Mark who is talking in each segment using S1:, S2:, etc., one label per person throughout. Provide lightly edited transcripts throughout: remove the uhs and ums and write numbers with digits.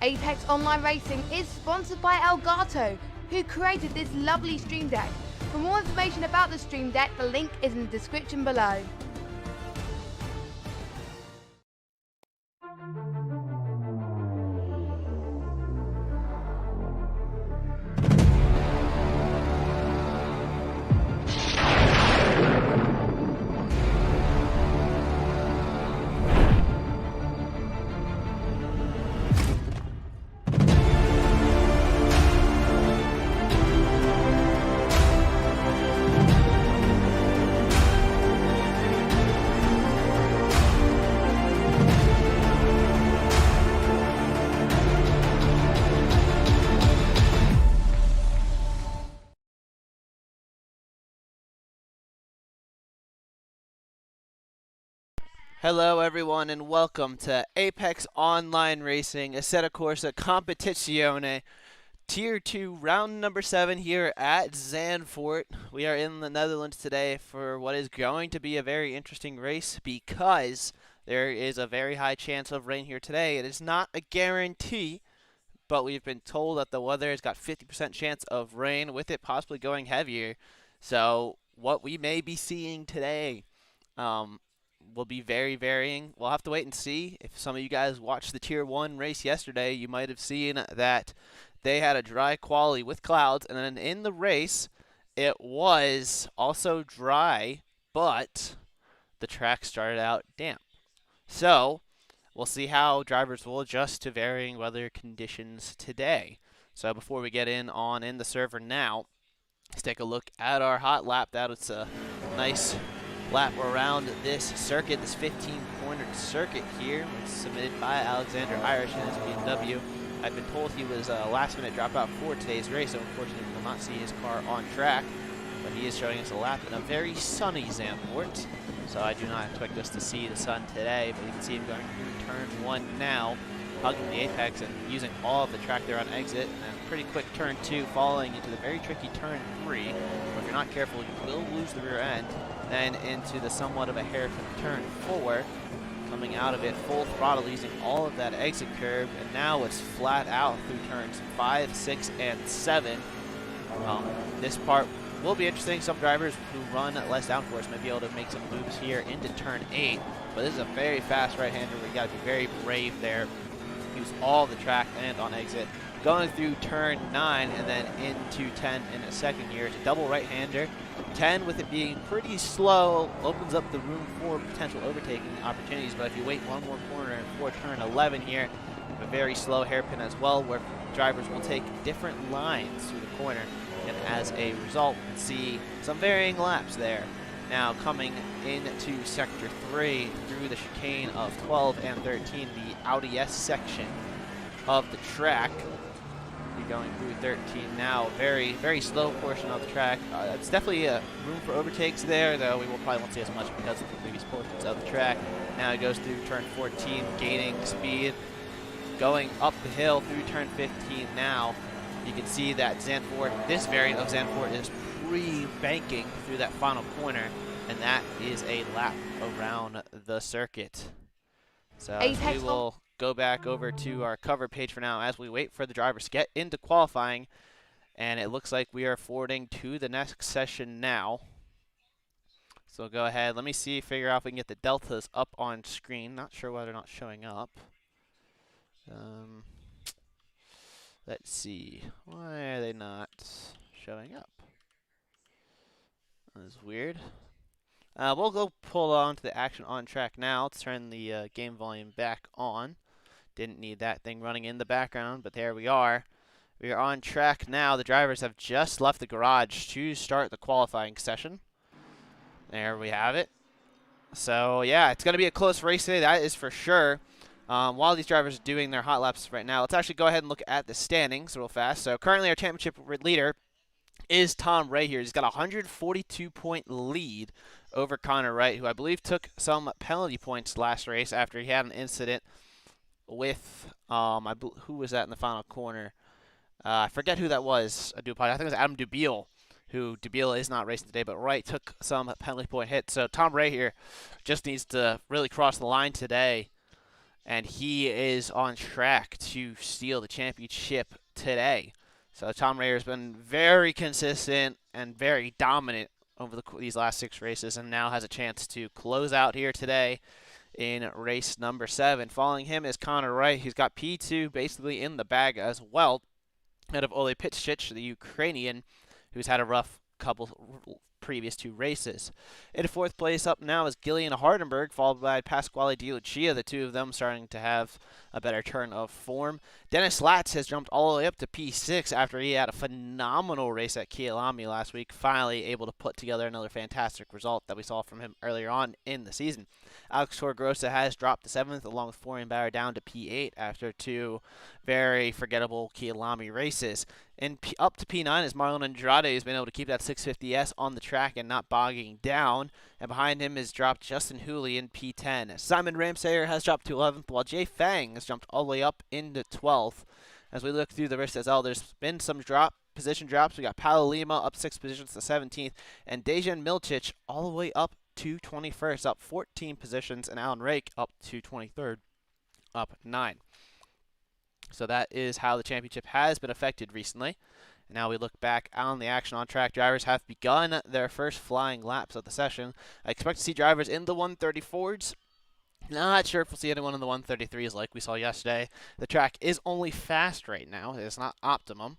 S1: Apex Online Racing is sponsored by Elgato, who created this lovely Stream Deck. For more information about the Stream Deck, the link is in the description below.
S2: Hello everyone and welcome to Apex Online Racing Assetto Corsa Competizione Tier 2 round number 7 here at Zandvoort. We are in the Netherlands today for what is going to be a very interesting race because there is a very high chance of rain here today. It is not a guarantee, but we've been told that the weather has got 50% chance of rain, with it possibly going heavier. So what we may be seeing today will be very varying. We'll have to wait and see. If some of you guys watched the Tier 1 race yesterday, you might have seen that they had a dry quali with clouds, and then in the race, it was also dry, but the track started out damp. So we'll see how drivers will adjust to varying weather conditions today. So before we get in the server now, let's take a look at our hot lap. That's a nice lap around this circuit, this 15-cornered circuit here. It's submitted by Alexander Irish in his BMW. I've been told he was a last-minute dropout for today's race, so unfortunately we will not see his car on track. But he is showing us a lap in a very sunny Zandvoort, so I do not expect us to see the sun today. But you can see him going through turn 1 now, hugging the apex and using all of the track there on exit, and then pretty quick turn 2, falling into the very tricky turn 3. Where if you're not careful, you will lose the rear end. Then into the somewhat of a hairpin turn 4, coming out of it full throttle using all of that exit curve, and now it's flat out through turns 5, 6, and 7. This part will be interesting. Some drivers who run less downforce may be able to make some moves here into turn 8, but this is a very fast right-hander where you got to be very brave there. Use all the track and on exit. Going through turn 9 and then into 10 in a second here. It's a double right-hander. 10, with it being pretty slow, opens up the room for potential overtaking opportunities, but if you wait one more corner and for turn 11 here, a very slow hairpin as well, where drivers will take different lines through the corner, and as a result, we can see some varying laps there. Now coming into sector 3 through the chicane of 12 and 13, the Audi S section of the track. Going through 13 now, very slow portion of the track. It's definitely a room for overtakes there, though we will probably won't see as much because of the previous portions of the track. Now it goes through turn 14, gaining speed, going up the hill through turn 15 now. You can see that Zandvoort, this variant of Zandvoort, is pre-banking through that final corner, and that is a lap around the circuit. So we will go back over to our cover page for now as we wait for the drivers to get into qualifying, and it looks like we are forwarding to the next session now. So go ahead, let me figure out if we can get the deltas up on screen. Not sure why they're not showing up. Let's see, why are they not showing up? That is weird. We'll go pull on to the action on track now. Let's turn the game volume back on. Didn't need that thing running in the background, but there we are. We are on track now. The drivers have just left the garage to start the qualifying session. There we have it. So yeah, it's going to be a close race today, that is for sure. While these drivers are doing their hot laps right now, let's actually go ahead and look at the standings real fast. So currently our championship leader is Tom Ray here. He's got a 142-point lead over Connor Wright, who I believe took some penalty points last race after he had an incident with, who was that in the final corner? I forget who that was. I do apologize. I think it was Adam Dubiel, who Dubiel is not racing today, but Wright took some penalty point hits. So Tom Ray here just needs to really cross the line today and he is on track to steal the championship today. So Tom Rayer has been very consistent and very dominant over these last 6 races, and now has a chance to close out here today in race number 7. Following him is Connor Wright, who's got P2 basically in the bag as well, out of Ole Pitschich, the Ukrainian, who's had a rough couple previous 2 races. In 4th place up now is Gillian Hardenberg, followed by Pasquale Di Lucia, the 2 of them starting to have a better turn of form. Dennis Latz has jumped all the way up to P6 after he had a phenomenal race at Kyalami last week, finally able to put together another fantastic result that we saw from him earlier on in the season. Alex Torgrosa has dropped to 7th, along with Florian Bauer down to P8 after 2 very forgettable Kyalami races. And up to P9 is Marlon Andrade, who's been able to keep that 650S on the track and not bogging down. And behind him is dropped Justin Hooley in P10. Simon Ramsayer has dropped to 11th, while Jay Fang has jumped all the way up into 12th. As we look through the rest as well, there's been some position drops. We got Paulo Lima up 6 positions to 17th, and Dejan Milcic all the way up to 21st, up 14 positions, and Alan Rake up to 23rd, up 9. So that is how the championship has been affected recently. And now we look back on the action on track. Drivers have begun their first flying laps of the session. I expect to see drivers in the 134s. Not sure if we'll see anyone in the 133s like we saw yesterday. The track is only fast right now. It's not optimum.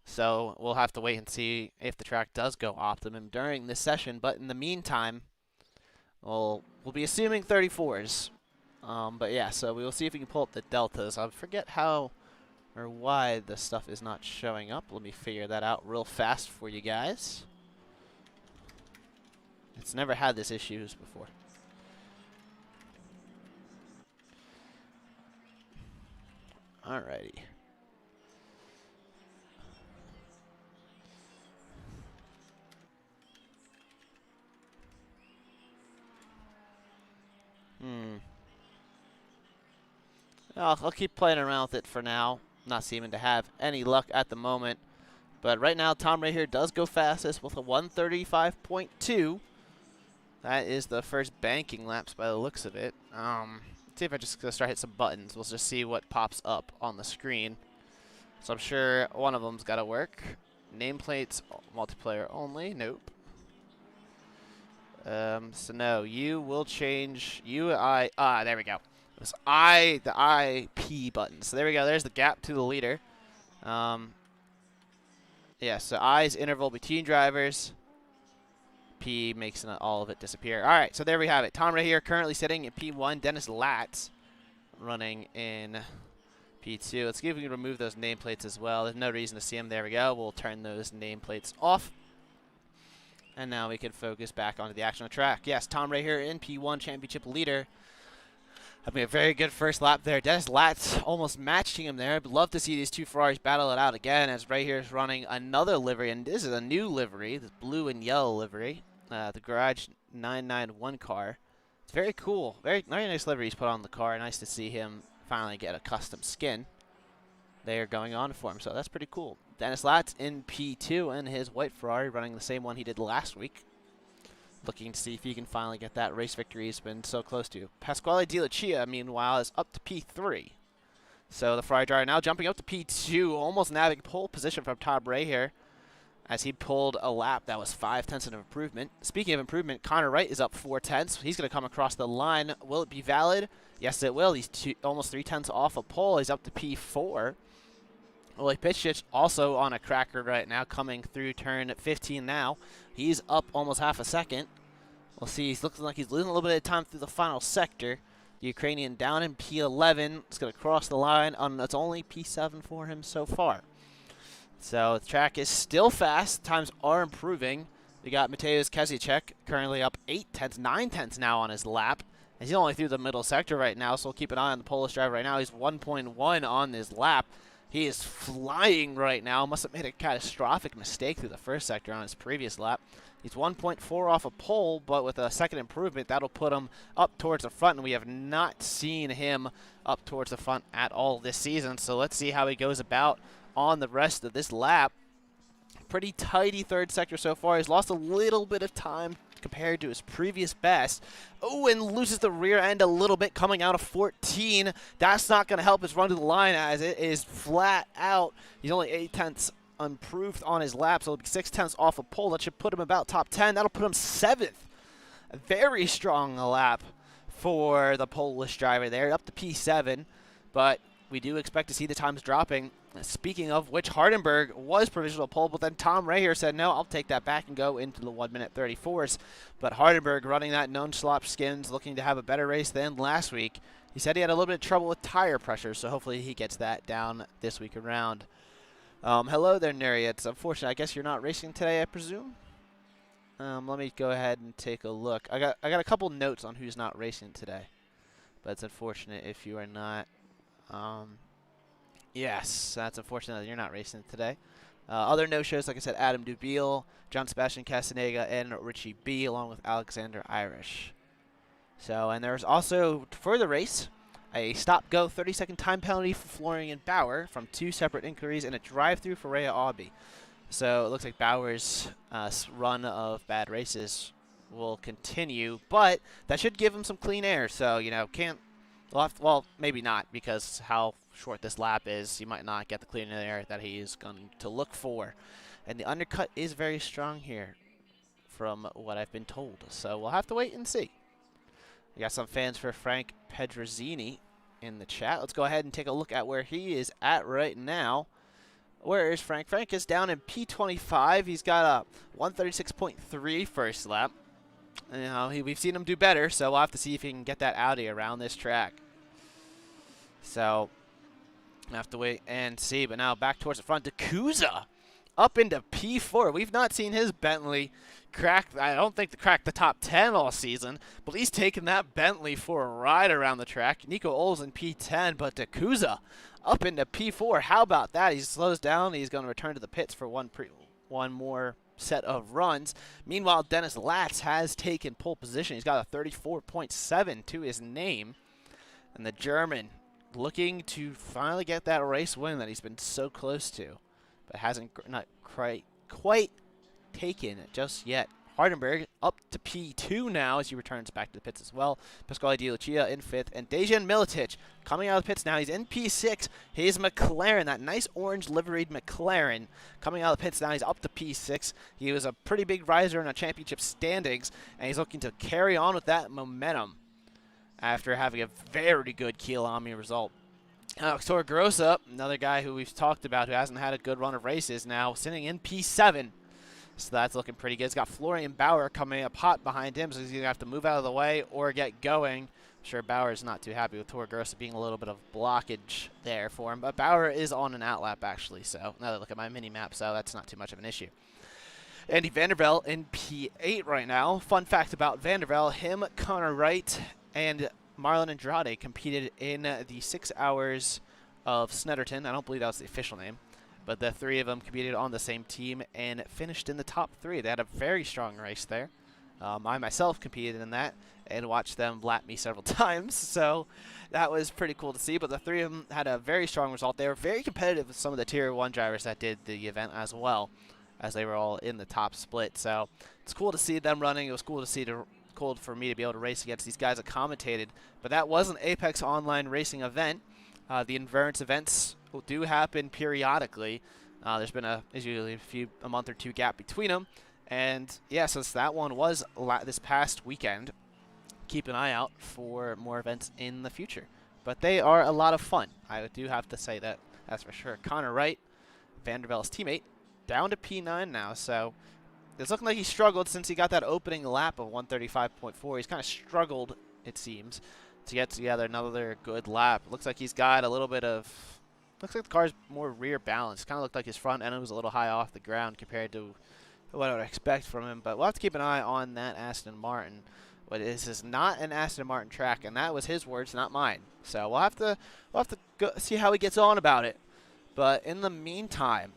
S2: So we'll have to wait and see if the track does go optimum during this session. But in the meantime, we'll be assuming 34s. But yeah, so we will see if we can pull up the deltas. I forget how or why the stuff is not showing up. Let me figure that out real fast for you guys. It's never had this issues before. Alrighty. I'll keep playing around with it for now. Not seeming to have any luck at the moment. But right now, Tom Ray here does go fastest with a 135.2. That is the first banking laps by the looks of it. Let's see if I just start hitting some buttons. We'll just see what pops up on the screen. So I'm sure one of them's got to work. Nameplates, multiplayer only. Nope. So no, you will change UI. There we go. It's the IP button. So there we go. There's the gap to the leader. Yeah, so I is interval between drivers. P makes all of it disappear. All right, so there we have it. Tom right here currently sitting in P1. Dennis Latz running in P2. Let's see if we can remove those nameplates as well. There's no reason to see them. There we go. We'll turn those nameplates off. And now we can focus back onto the action on track. Yes, Tom right here in P1, championship leader. Having a very good first lap there. Dennis Latz almost matching him there. I'd love to see these 2 Ferraris battle it out again, as right here is running another livery, and this is a new livery, this blue and yellow livery, the Garage 991 car. It's very cool. Very nice livery he's put on the car. Nice to see him finally get a custom skin. They are going on for him, so that's pretty cool. Dennis Latz in P2 and his white Ferrari running the same one he did last week. Looking to see if he can finally get that race victory he's been so close to. Pasquale Di Lucia, meanwhile, is up to P3. So the Ferrari driver now jumping up to P2, almost nabbing pole position from Tom Ray here, as he pulled a lap that was 5/10 of improvement. Speaking of improvement, Connor Wright is up 4/10. He's going to come across the line. Will it be valid? Yes, it will. He's almost 3/10 off a pole. He's up to P4. Ole Pitschich also on a cracker right now, coming through turn 15 now. He's up almost half a second. We'll see. He's looking like he's losing a little bit of time through the final sector. The Ukrainian down in P11. It's going to cross the line. It's only P7 for him so far. So the track is still fast. Times are improving. We got Mateusz Kazicek currently up 8/10, 9/10 now on his lap. And he's only through the middle sector right now, so we'll keep an eye on the Polish driver right now. He's 1.1 on his lap. He is flying right now. Must have made a catastrophic mistake through the first sector on his previous lap. He's 1.4 off a pole, but with a second improvement, that'll put him up towards the front, and we have not seen him up towards the front at all this season. So let's see how he goes about on the rest of this lap. Pretty tidy third sector so far. He's lost a little bit of time compared to his previous best. Oh, and loses the rear end a little bit coming out of 14. That's not going to help his run to the line as it is flat out. He's only 8/10 improved on his lap, so it'll be 6/10 off a pole. That should put him about top 10. That'll put him 7th. A very strong lap for the Polish driver there, up to P7, but we do expect to see the times dropping. Speaking of which, Hardenberg was provisional pole, but then Tom Ray here said, no, I'll take that back and go into the 1 minute 34s. But Hardenberg running that non-slop skins, looking to have a better race than last week. He said he had a little bit of trouble with tire pressure, so hopefully he gets that down this week around. Hello there, Neri. It's unfortunate. I guess you're not racing today, I presume? Let me go ahead and take a look. I got a couple notes on who's not racing today, but it's unfortunate if you are not. Yes, that's unfortunate that you're not racing today. Other no-shows, like I said, Adam Dubiel, John Sebastian Castaneda, and Richie B, along with Alexander Irish. So, and there's also, for the race, a stop-go 30-second time penalty for Florian Bauer from 2 separate inquiries and a drive-through for Rhea Aubie. So it looks like Bauer's run of bad races will continue, but that should give him some clean air. So, you know, well, maybe not, because how short this lap is, he might not get the clean air that he is going to look for. And the undercut is very strong here, from what I've been told. So we'll have to wait and see. We got some fans for Frank Pedrozzini in the chat. Let's go ahead and take a look at where he is at right now. Where is Frank? Frank is down in P25. He's got a 136.3 first lap. You know, we've seen him do better, so we'll have to see if he can get that Audi around this track. So, we'll have to wait and see. But now back towards the front. D'Acusa up into P4. We've not seen his Bentley crack. I don't think to crack the top 10 all season, but he's taken that Bentley for a ride around the track. Nico Ols in P10, but D'Acusa up into P4. How about that? He slows down. He's going to return to the pits for one more set of runs. Meanwhile, Dennis Latz has taken pole position. He's got a 34.7 to his name. And the German looking to finally get that race win that he's been so close to, but hasn't not quite taken just yet. Hardenberg up to P2 now as he returns back to the pits as well. Pasquale Di Lucia in 5th. And Dejan Militic coming out of the pits now. He's in P6. His McLaren, that nice orange liveried McLaren, coming out of the pits now. He's up to P6. He was a pretty big riser in a championship standings, and he's looking to carry on with that momentum after having a very good Kielami result. Alex Torregrossa, another guy who we've talked about who hasn't had a good run of races, now sitting in P7. So that's looking pretty good. He's got Florian Bauer coming up hot behind him, so he's going to have to move out of the way or get going. I'm sure Bauer's not too happy with Torregrossa being a little bit of blockage there for him. But Bauer is on an outlap, actually. So now that I look at my mini-map, so that's not too much of an issue. Andy Vandervelde in P8 right now. Fun fact about Vandervelde, him, Connor Wright, and Marlon Andrade competed in the 6 hours of Snetterton. I don't believe that was the official name. But the 3 of them competed on the same team and finished in the top 3. They had a very strong race there. I myself competed in that and watched them lap me several times. So that was pretty cool to see. But the 3 of them had a very strong result. They were very competitive with some of the Tier 1 drivers that did the event as well, as they were all in the top split. So it's cool to see them running. It was cool to see cool for me to be able to race against these guys that commentated. But that was an Apex Online Racing event. The Endurance events do happen periodically. There's been usually a month or 2 gap between them. And yeah, since that one was this past weekend, keep an eye out for more events in the future. But they are a lot of fun. I do have to say that, that's for sure. Connor Wright, Vandervelde's teammate, down to P9 now. So it's looking like he struggled since he got that opening lap of 135.4. He's kind of struggled, it seems, to get together another good lap. Looks like he's got a little bit of... Looks like the car's more rear balanced. Kind of looked like his front end was a little high off the ground compared to what I would expect from him. But we'll have to keep an eye on that Aston Martin. But this is not an Aston Martin track, and that was his words, not mine. So we'll have to go see how he gets on about it. But in the meantime,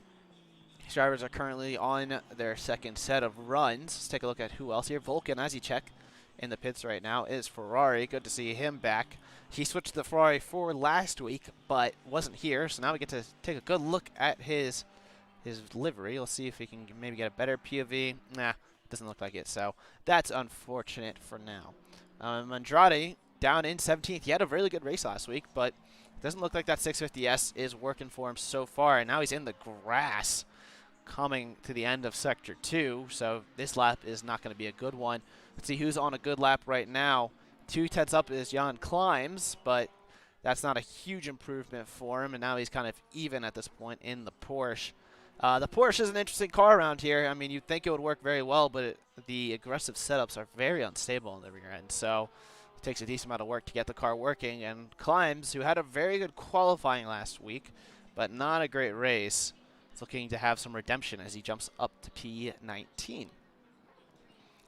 S2: these drivers are currently on their second set of runs. Let's take a look at who else here. Vulcan, as you check, in the pits right now is Ferrari. Good to see him back. He switched to the Ferrari 4 last week, but wasn't here. So now we get to take a good look at his livery. Let's see if we can maybe get a better POV. Nah, doesn't look like it. So that's unfortunate for now. Andrade down in 17th. He had a really good race last week, but it doesn't look like that 650S is working for him so far. And now he's in the grass coming to the end of Sector 2. So this lap is not going to be a good one. Let's see who's on a good lap right now. 2/10 up is Jan Climbs, but that's not a huge improvement for him. And now he's kind of even at this point in the Porsche. The Porsche is an interesting car around here. I mean, you'd think it would work very well, but the aggressive setups are very unstable on the rear end. So it takes a decent amount of work to get the car working. And Climbs, who had a very good qualifying last week, but not a great race, is looking to have some redemption as he jumps up to P19.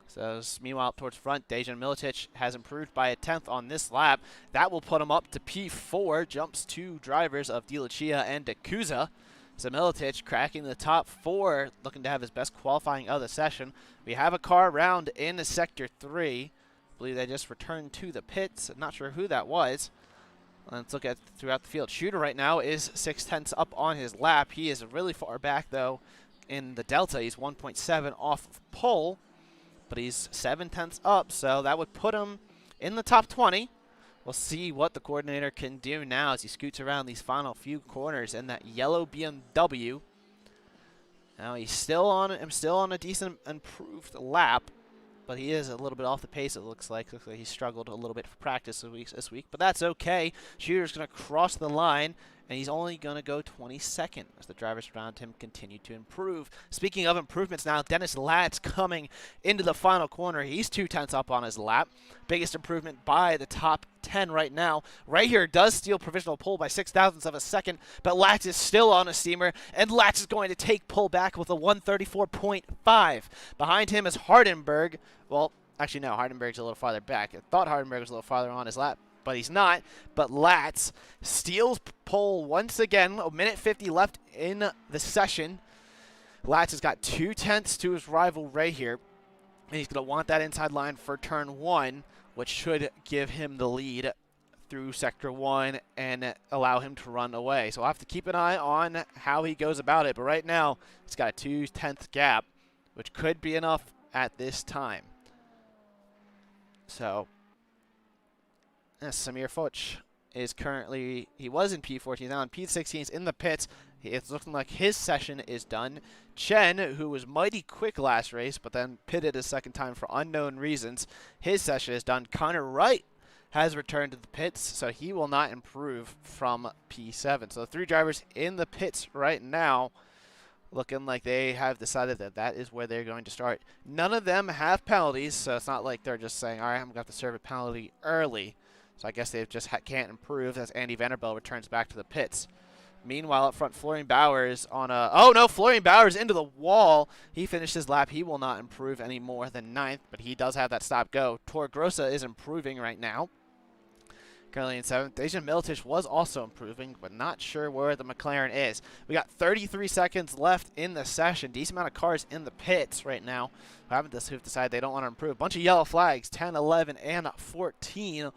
S2: So meanwhile, towards front, Dejan Milicic has improved by a 10th on this lap. That will put him up to P4, jumps two drivers of Di Lucia and D'Acusa. So Milicic cracking the top 4, looking to have his best qualifying of the session. We have a car around in Sector 3. I believe they just returned to the pits. I'm not sure who that was. Let's look at throughout the field. Shooter right now is 6/10 up on his lap. He is really far back, though, in the Delta. He's 1.7 off of pole, but he's 7/10 up, so that would put him in the top 20. We'll see what the coordinator can do now as he scoots around these final few corners in that yellow BMW. Now he's still on a decent improved lap, but he is a little bit off the pace, it looks like. Looks like he struggled a little bit for practice this week, but that's okay. Shooter's going to cross the line, and he's only going to go 22nd as the drivers around him continue to improve. Speaking of improvements now, Dennis Latz coming into the final corner. He's 2/10 up on his lap. Biggest improvement by the top 10 right now. Right here does steal provisional pole by 0.06 of a second, but Latz is still on a steamer, and Latz is going to take pole back with a 134.5. Behind him is Hardenberg. Well, actually, no, Hardenberg's a little farther back. I thought Hardenberg was a little farther on his lap, but he's not. But Latz steals pole once again. A minute 50 left in the session. Latz has got 2/10 to his rival right here. And he's going to want that inside line for turn 1, which should give him the lead through Sector 1 and allow him to run away. So I'll have to keep an eye on how he goes about it. But right now, he's got a 2/10 gap, which could be enough at this time. So Samir Foch is currently, he was in P14, now in P16, he's in the pits. It's looking like his session is done. Chen, who was mighty quick last race, but then pitted a second time for unknown reasons, his session is done. Connor Wright has returned to the pits, so he will not improve from P7. So the 3 drivers in the pits right now, looking like they have decided that that is where they're going to start. None of them have penalties, so it's not like they're just saying, all right, I'm going to have to serve a penalty early. So I guess they just can't improve as Andy Vanderbilt returns back to the pits. Meanwhile, up front, Florian Bowers on a... Oh, no, Florian Bowers into the wall. He finished his lap. He will not improve any more than 9th, but he does have that stop-go. Torgrosa is improving right now. Currently in 7th. Dejan Milicic was also improving, but not sure where the McLaren is. We got 33 seconds left in the session. Decent amount of cars in the pits right now who've decided they don't want to improve. Bunch of yellow flags, 10, 11, and 14.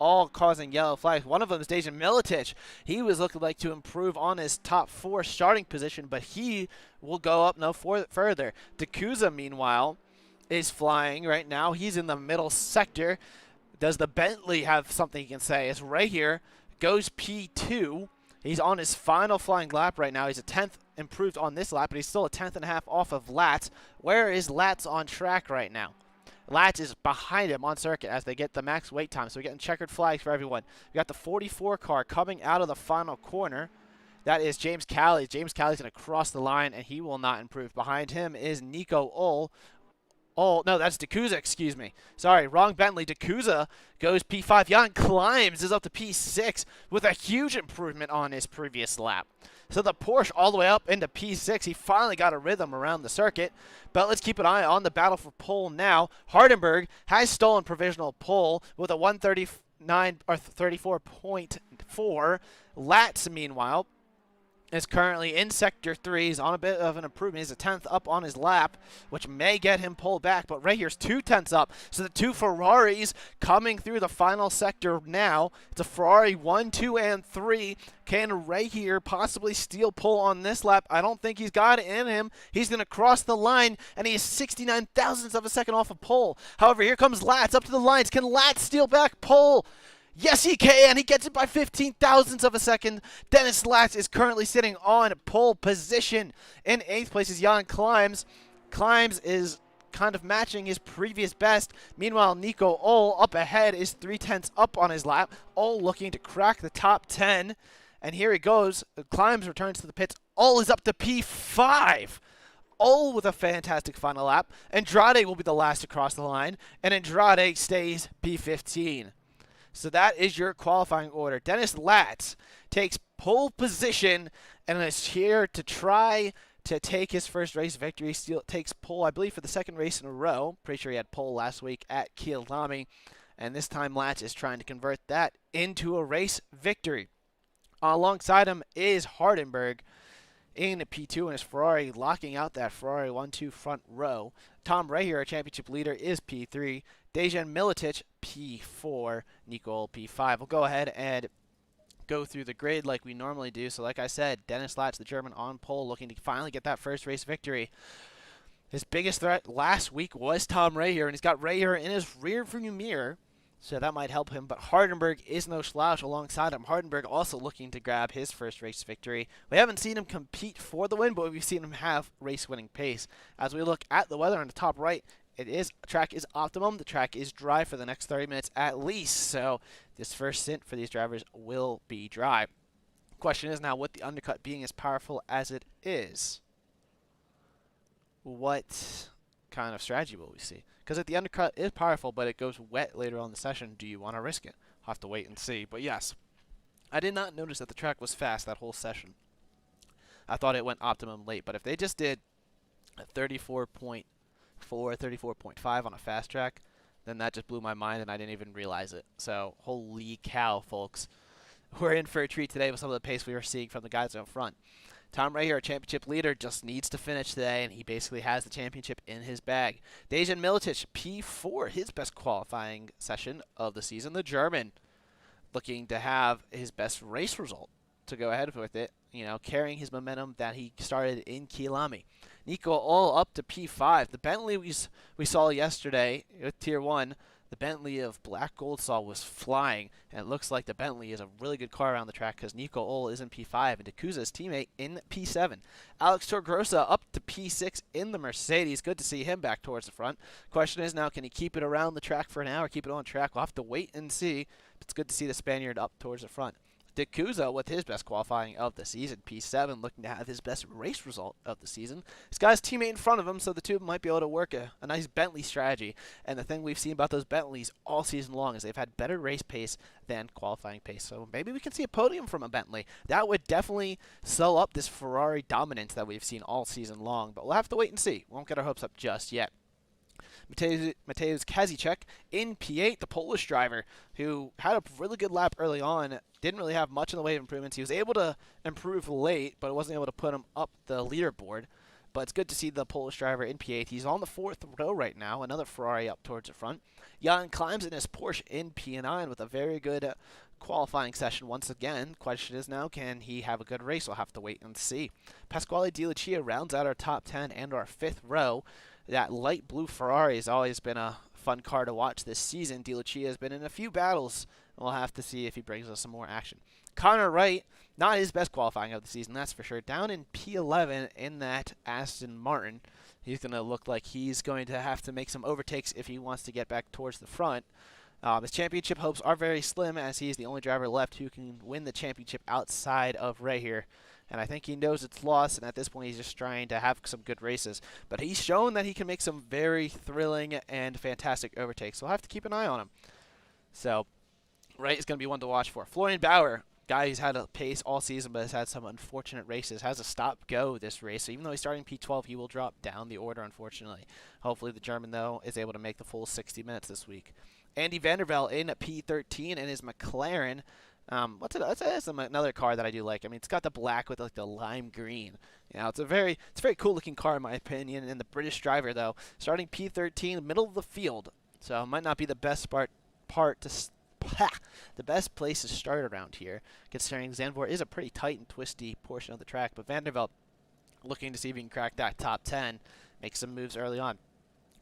S2: All causing yellow flags. One of them is Dejan Milicic. He was looking like to improve on his top 4 starting position, but he will go up no further. D'Acusa, meanwhile, is flying right now. He's in the middle sector. Does the Bentley have something he can say? It's right here. Goes P2. He's on his final flying lap right now. He's a 10th improved on this lap, but he's still a 10th and a half off of Latz. Where is Latz on track right now? Latz is behind him on circuit as they get the max wait time. So we're getting checkered flags for everyone. We got the 44 car coming out of the final corner. That is James Calley. James Calley's going to cross the line, and he will not improve. Behind him is Nico Ull. Oh, no, that's D'Acusa, excuse me. Sorry, wrong Bentley. D'Acusa goes P5. Jan Climbs is up to P6 with a huge improvement on his previous lap. So the Porsche all the way up into P6. He finally got a rhythm around the circuit. But let's keep an eye on the battle for pole now. Hardenberg has stolen provisional pole with a 139 or 34.4. Latz, meanwhile, is currently in Sector 3. He's on a bit of an improvement. He's a 10th up on his lap, which may get him pulled back. But right here's 2/10 up. So the two Ferraris coming through the final sector now. It's a Ferrari 1, 2, and 3. Can Ray here possibly steal pole on this lap? I don't think he's got it in him. He's going to cross the line, and he is 69 thousandths of a second off of pole. However, here comes Latz up to the lines. Can Latz steal back pole? Yes, he can. He gets it by 15 thousandths of a second. Dennis Latz is currently sitting on pole position. In 8th place is Jan Climbs. Climbs is kind of matching his previous best. Meanwhile, Nico Ohl up ahead is 3/10 up on his lap. Ohl looking to crack the top 10. And here he goes. Climbs returns to the pits. Ohl is up to P5. Ohl with a fantastic final lap. Andrade will be the last to cross the line. And Andrade stays P15. So that is your qualifying order. Dennis Latz takes pole position and is here to try to take his first race victory. Still takes pole, I believe, for the second race in a row. Pretty sure he had pole last week at Kyalami. And this time Latz is trying to convert that into a race victory. Alongside him is Hardenberg in P2 and his Ferrari, locking out that Ferrari 1-2 front row. Tom Ray here, our championship leader, is P3. Dejan Militic, P4. Nico P5. We'll go ahead and go through the grid like we normally do. So like I said, Dennis Latz, the German, on pole, looking to finally get that first race victory. His biggest threat last week was Tom Ray here, and he's got Ray here in his rear view mirror. So that might help him, but Hardenberg is no slouch alongside him. Hardenberg also looking to grab his first race victory. We haven't seen him compete for the win, but we've seen him have race-winning pace. As we look at the weather on the top right, track is optimum. The track is dry for the next 30 minutes at least, so this first stint for these drivers will be dry. Question is now, with the undercut being as powerful as it is, what kind of strategy will we see? Because if the undercut is powerful, but it goes wet later on in the session, do you want to risk it? I'll have to wait and see. But yes, I did not notice that the track was fast that whole session. I thought it went optimum late, but if they just did a 34.4, 34.5 on a fast track, then that just blew my mind and I didn't even realize it. So holy cow, folks. We're in for a treat today with some of the pace we were seeing from the guys up front. Tom Ray here, our championship leader, just needs to finish today, and he basically has the championship in his bag. Dejan Militic, P4, his best qualifying session of the season. The German looking to have his best race result to go ahead with it, you know, carrying his momentum that he started in Kyalami. Nico all up to P5. The Bentley we saw yesterday with Tier 1, the Bentley of Black Gold Saw was flying, and it looks like the Bentley is a really good car around the track because Nico Ohl is in P5 and Dakuza's teammate in P7. Alex Torgrosa up to P6 in the Mercedes. Good to see him back towards the front. Question is now, can he keep it around the track for an hour, keep it on track? We'll have to wait and see, but it's good to see the Spaniard up towards the front. Dakuza with his best qualifying of the season, P7, looking to have his best race result of the season. He's got his teammate in front of him, so the two might be able to work a nice Bentley strategy. And the thing we've seen about those Bentleys all season long is they've had better race pace than qualifying pace. So maybe we can see a podium from a Bentley. That would definitely sew up this Ferrari dominance that we've seen all season long. But we'll have to wait and see. We won't get our hopes up just yet. Mateusz Kazicek in P8, the Polish driver, who had a really good lap early on, didn't really have much in the way of improvements. He was able to improve late, but it wasn't able to put him up the leaderboard. But it's good to see the Polish driver in P8. He's on the 4th row right now, another Ferrari up towards the front. Jan climbs in his Porsche in P9 with a very good qualifying session once again. Question is now, can he have a good race? We'll have to wait and see. Pasquale Di Lucia rounds out our top 10 and our 5th row. That light blue Ferrari has always been a fun car to watch this season. Di Lucia has been in a few battles. We'll have to see if he brings us some more action. Connor Wright, not his best qualifying of the season, that's for sure. Down in P11 in that Aston Martin. He's going to look like he's going to have to make some overtakes if he wants to get back towards the front. His championship hopes are very slim, as he's the only driver left who can win the championship outside of Ray here. And I think he knows it's lost, and at this point he's just trying to have some good races. But he's shown that he can make some very thrilling and fantastic overtakes, so we'll have to keep an eye on him. So, Wright is going to be one to watch for. Florian Bauer, guy who's had a pace all season but has had some unfortunate races, has a stop-go this race. So even though he's starting P12, he will drop down the order, unfortunately. Hopefully the German, though, is able to make the full 60 minutes this week. Andy Vandervelde in P13 in his McLaren. That's another car that I do like. I mean, it's got the black with like the lime green. You know, it's a very cool looking car in my opinion. And the British driver though, starting P13, middle of the field, so it might not be the best the best place to start around here, considering Zandvoort is a pretty tight and twisty portion of the track. But Vanderveld looking to see if he can crack that top 10, make some moves early on.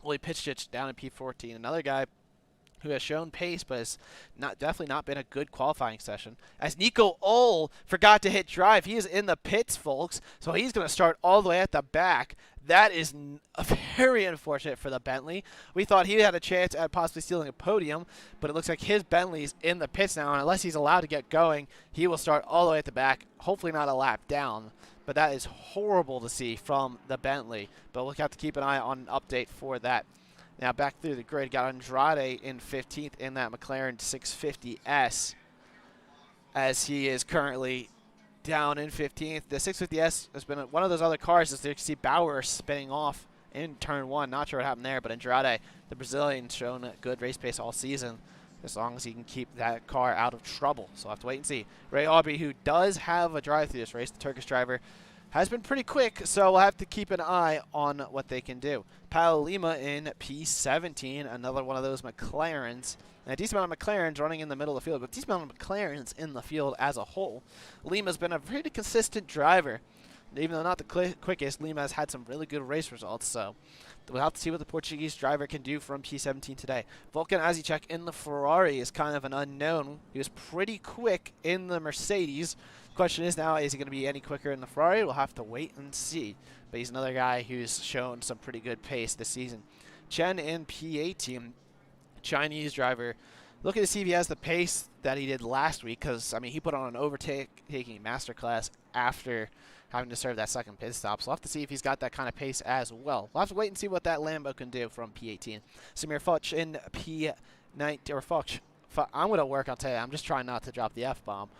S2: Oli Pitchich down in P14, another guy who has shown pace, but has definitely not been a good qualifying session. As Nico Ohl forgot to hit drive, he is in the pits, folks, so he's going to start all the way at the back. That is very unfortunate for the Bentley. We thought he had a chance at possibly stealing a podium, but it looks like his Bentley's in the pits now, and unless he's allowed to get going, he will start all the way at the back, hopefully not a lap down. But that is horrible to see from the Bentley, but we'll have to keep an eye on an update for that. Now back through the grid, got Andrade in 15th in that McLaren 650S, as he is currently down in 15th. The 650S has been one of those other cars, as you can see Bauer spinning off in turn 1. Not sure what happened there, but Andrade, the Brazilian, shown a good race pace all season, as long as he can keep that car out of trouble. So we'll have to wait and see. Ray Aubrey, who does have a drive through this race, the Turkish driver, has been pretty quick, so we'll have to keep an eye on what they can do. Paulo Lima in P17, another one of those McLarens. And a decent amount of McLarens running in the middle of the field, but a decent amount of McLarens in the field as a whole. Lima's been a pretty consistent driver. Even though not the quickest, Lima has had some really good race results, so we'll have to see what the Portuguese driver can do from P17 today. Volkan Azicek in the Ferrari is kind of an unknown. He was pretty quick in the Mercedes. Question is now, is he going to be any quicker in the Ferrari? We'll have to wait and see. But he's another guy who's shown some pretty good pace this season. Chen in P18, Chinese driver. Looking to see if he has the pace that he did last week, because, I mean, he put on an overtaking masterclass after having to serve that second pit stop. So we'll have to see if he's got that kind of pace as well. We'll have to wait and see what that Lambo can do from P18. Samir Fuchs in P19, or Fuchs. I'm going to work on today. I'm just trying not to drop the F-bomb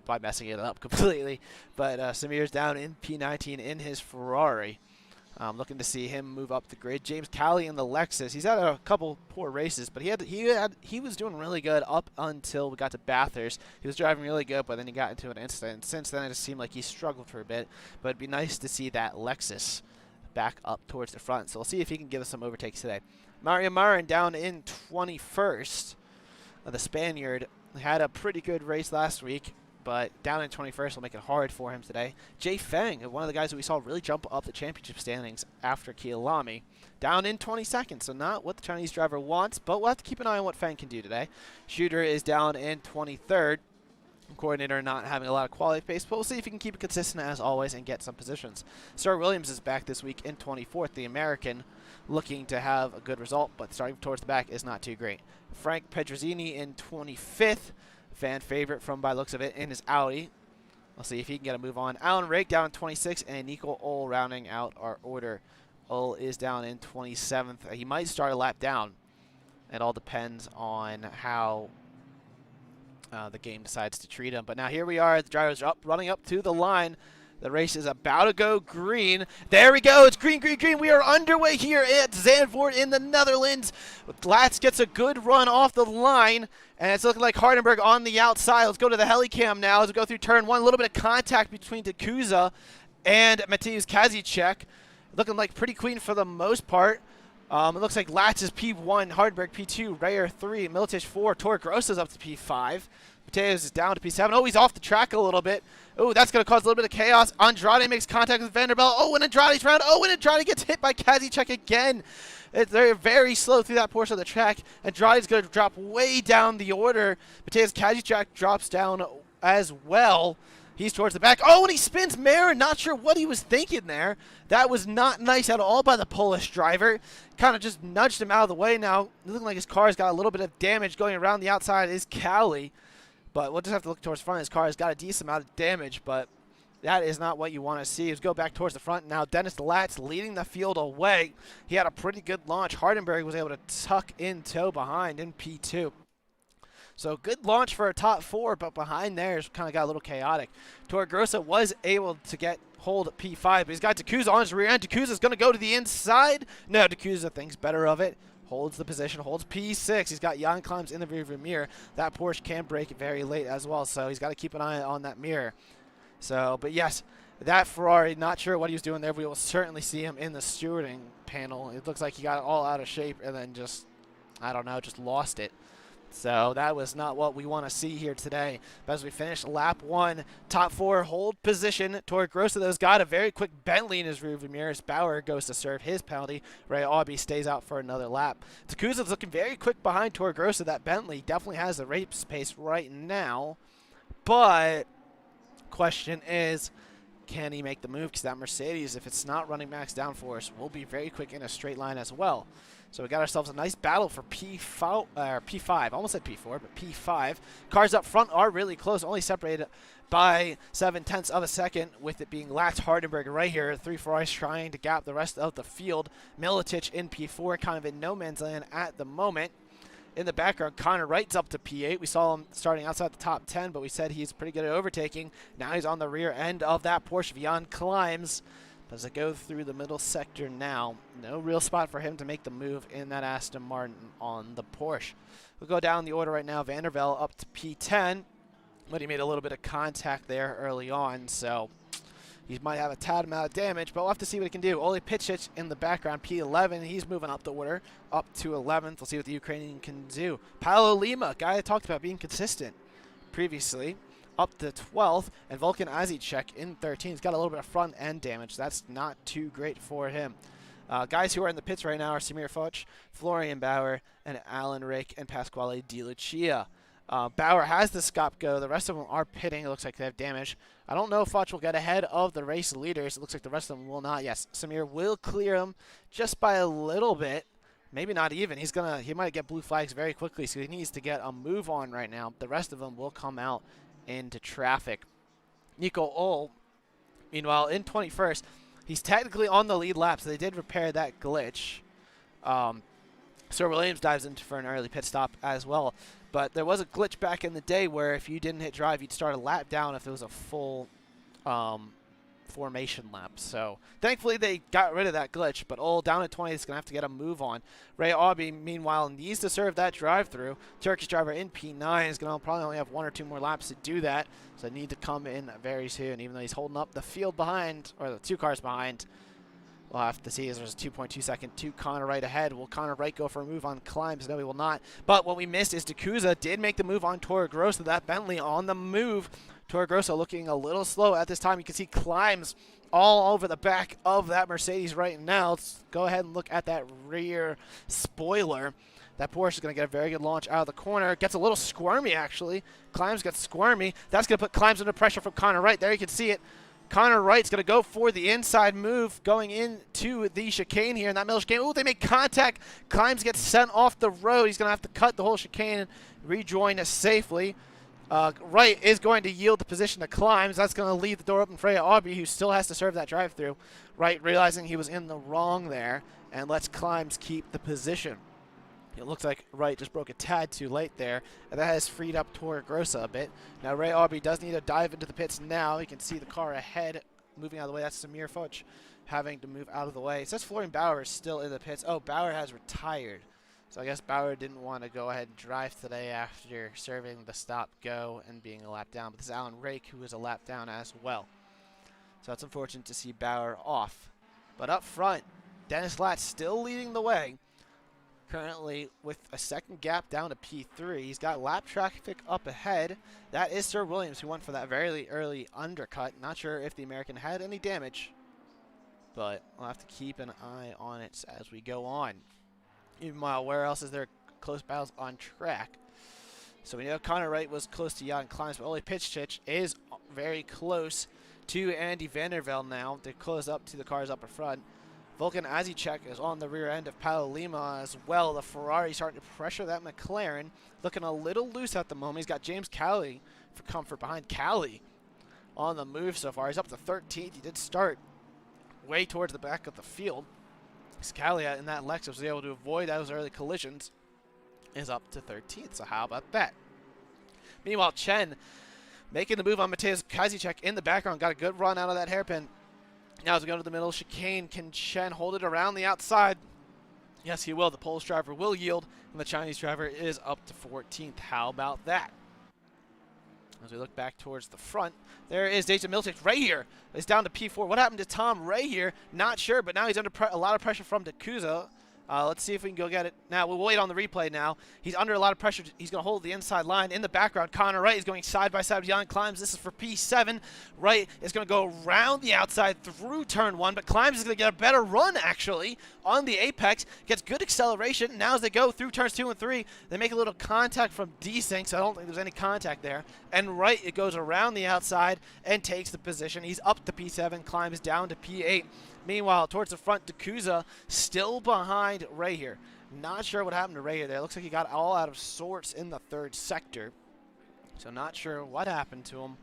S2: by messing it up completely. But Samir's down in P19 in his Ferrari. Looking to see him move up the grid. James Cowley in the Lexus. He's had a couple poor races, but he was doing really good up until we got to Bathurst. He was driving really good, but then he got into an incident. Since then, it just seemed like he struggled for a bit. But it'd be nice to see that Lexus back up towards the front. So we'll see if he can give us some overtakes today. Mario Marin down in 21st. The Spaniard had a pretty good race last week, but down in 21st will make it hard for him today. Jay Feng, one of the guys that we saw really jump up the championship standings after Kielami, down in 22nd, so not what the Chinese driver wants, but we'll have to keep an eye on what Feng can do today. Shooter is down in 23rd. Coordinator not having a lot of quality pace, but we'll see if he can keep it consistent as always and get some positions. Sir Williams is back this week in 24th, the American, looking to have a good result, but starting towards the back is not too great. Frank Pedrozzini in 25th, fan favorite from by looks of it in his Audi. We'll see if he can get a move on. Alan Rake down in 26th, and Nico Ohl rounding out our order. Ohl is down in 27th. He might start a lap down. It all depends on how the game decides to treat him. But now here we are. The driver's up, running up to the line. The race is about to go green. There we go. It's green, green, green. We are underway here at Zandvoort in the Netherlands. Latz gets a good run off the line, and it's looking like Hardenberg on the outside. Let's go to the helicam now as we go through turn 1. A little bit of contact between Dakuza and Mateusz Kazicek. Looking like pretty clean for the most part. It looks like Latz is P1, Hardenberg P2, Rayer 3, Milicic 4, Torgrossa's up to P5. Mateus is down to P7. Oh, he's off the track a little bit. Oh, that's going to cause a little bit of chaos. Andrade makes contact with Vanderbilt. Oh, and Andrade's round. Oh, and Andrade gets hit by Kazicek again. They're very slow through that portion of the track. Andrade's going to drop way down the order. Mateus Kazicek drops down as well. He's towards the back. Oh, and he spins Marin. Not sure what he was thinking there. That was not nice at all by the Polish driver. Kind of just nudged him out of the way now. Looking like his car's got a little bit of damage going around the outside is Cowley. But we'll just have to look towards the front. His car has got a decent amount of damage, but that is not what you want to see. Let's go back towards the front. Now Dennis Latz leading the field away. He had a pretty good launch. Hardenberg was able to tuck in tow behind in P2. So good launch for a top 4, but behind there is kind of got a little chaotic. Torgrossa was able to get hold at P5, but he's got Dakuza on his rear end. Dakuza's going to go to the inside. No, Dakuza thinks better of it. holds the position, holds P6. He's got Jan Climbs in the rearview mirror. That Porsche can break very late as well, so he's got to keep an eye on that mirror. So, but yes, that Ferrari, not sure what he was doing there. We will certainly see him in the stewarding panel. It looks like he got it all out of shape and then just, I don't know, just lost it. So that was not what we want to see here today. But as we finish lap 1, top 4 hold position. Torregrossa, those got a very quick Bentley in his rearview mirror as Bauer goes to serve his penalty. Ray Aubie stays out for another lap. Takuza's looking very quick behind Torregrossa. That Bentley definitely has the race pace right now. But question is, can he make the move? Because that Mercedes, if it's not running max downforce, will be very quick in a straight line as well. So we got ourselves a nice battle for P5. Almost said P4, but P5. Cars up front are really close, only separated by 0.7 of a second, with it being Latz Hardenberg right here. 3 Ferraris trying to gap the rest of the field. Milicic in P4, kind of in no man's land at the moment. In the background, Connor Wright's up to P8. We saw him starting outside the top 10, but we said he's pretty good at overtaking. Now he's on the rear end of that Porsche. Jan Climbs. Does it go through the middle sector now? No real spot for him to make the move in that Aston Martin on the Porsche. We'll go down the order right now. Vandervelde up to P10, but he made a little bit of contact there early on, so he might have a tad amount of damage, but we'll have to see what he can do. Ole Pitchich in the background, P11. He's moving up the order, up to 11th. We'll see what the Ukrainian can do. Paolo Lima, guy I talked about being consistent previously, up to 12th, and Vulcan Azicek in 13th. He's got a little bit of front end damage. That's not too great for him. Guys who are in the pits right now are Samir Foch, Florian Bauer, and Alan Rake and Pasquale Di Lucia. Bauer has the Scop go. The rest of them are pitting. It looks like they have damage. I don't know if Foch will get ahead of the race leaders. It looks like the rest of them will not. Yes, Samir will clear him just by a little bit. Maybe not even. He might get blue flags very quickly, so he needs to get a move on right now. The rest of them will come out into traffic. Nico Ohl, meanwhile, in 21st, he's technically on the lead lap, so they did repair that glitch. Sir Williams dives in for an early pit stop as well. But there was a glitch back in the day where if you didn't hit drive, you'd start a lap down if it was a full formation lap. So thankfully they got rid of that glitch, but Ohl down at 20 is going to have to get a move on. Ray Aubie, meanwhile, needs to serve that drive-through. Turkish driver in P9 is going to probably only have 1 or 2 more laps to do that, so they need to come in very soon, even though he's holding up the field behind, or the 2 cars behind. We'll have to see as there's a 2.2 second to Connor Wright ahead. Will Connor Wright go for a move on Climbs? No, he will not. But what we missed is Dacuza did make the move on Torregrossa. That Bentley on the move. Torregrossa looking a little slow at this time. You can see Climbs all over the back of that Mercedes right now. Let's go ahead and look at that rear spoiler. That Porsche is going to get a very good launch out of the corner. Gets a little squirmy, actually. Climbs gets squirmy. That's going to put Climbs under pressure from Connor Wright. There you can see it. Connor Wright's going to go for the inside move going into the chicane here in that middle chicane. Oh, they make contact. Climbs gets sent off the road. He's going to have to cut the whole chicane and rejoin us safely. Wright is going to yield the position to Climbs. That's going to leave the door open for Ray Aubie, who still has to serve that drive-through. Wright realizing he was in the wrong there and lets Climbs keep the position. It looks like Wright just broke a tad too late there, and that has freed up Torregrossa a bit. Now Ray Aubie does need to dive into the pits now. You can see the car ahead moving out of the way. That's Samir Foch having to move out of the way. It says Florian Bauer is still in the pits. Oh, Bauer has retired. So I guess Bauer didn't want to go ahead and drive today after serving the stop-go and being a lap down. But this is Alan Rake, who is a lap down as well. So it's unfortunate to see Bauer off. But up front, Dennis Latz still leading the way. Currently with a second gap down to P3. He's got lap traffic up ahead. That is Sir Williams, who went for that very early undercut. Not sure if the American had any damage, but we'll have to keep an eye on it as we go on. Meanwhile, where else is there close battles on track? So we know Connor Wright was close to Jan Climbs, but Ole Pitchich is very close to Andy Vandervelde now. They're close up to the cars up in front. Vulcan Azicek is on the rear end of Paolo Lima as well. The Ferrari starting to pressure that McLaren. Looking a little loose at the moment. He's got James Cowley for comfort behind. Cowley on the move so far. He's up to 13th. He did start way towards the back of the field. Cowley in that Lexus was able to avoid those early collisions. Is up to 13th. So how about that? Meanwhile, Chen making the move on Mateusz Kazicek in the background. Got a good run out of that hairpin. Now as we go to the middle chicane, can Chen hold it around the outside? Yes, he will. The Polish driver will yield, and the Chinese driver is up to 14th. How about that? As we look back towards the front, there is Dejan Miltic right here. He's down to P4. What happened to Tom Ray here? Not sure, but now he's under a lot of pressure from Dakuza. Let's see if we can go get it. Now, we'll wait on the replay now. He's under a lot of pressure. He's going to hold the inside line. In the background, Connor Wright is going side by side with Jan Climbs. This is for P7. Wright is going to go around the outside through turn 1, but Climbs is going to get a better run, actually, on the apex. Gets good acceleration. Now as they go through turns 2 and 3, they make a little contact from desync, so I don't think there's any contact there. And Wright, it goes around the outside and takes the position. He's up to P7. Climbs down to P8. Meanwhile, towards the front, Dakuza still behind Ray here. Not sure what happened to Ray here there. Looks like he got all out of sorts in the third sector. So not sure what happened to him,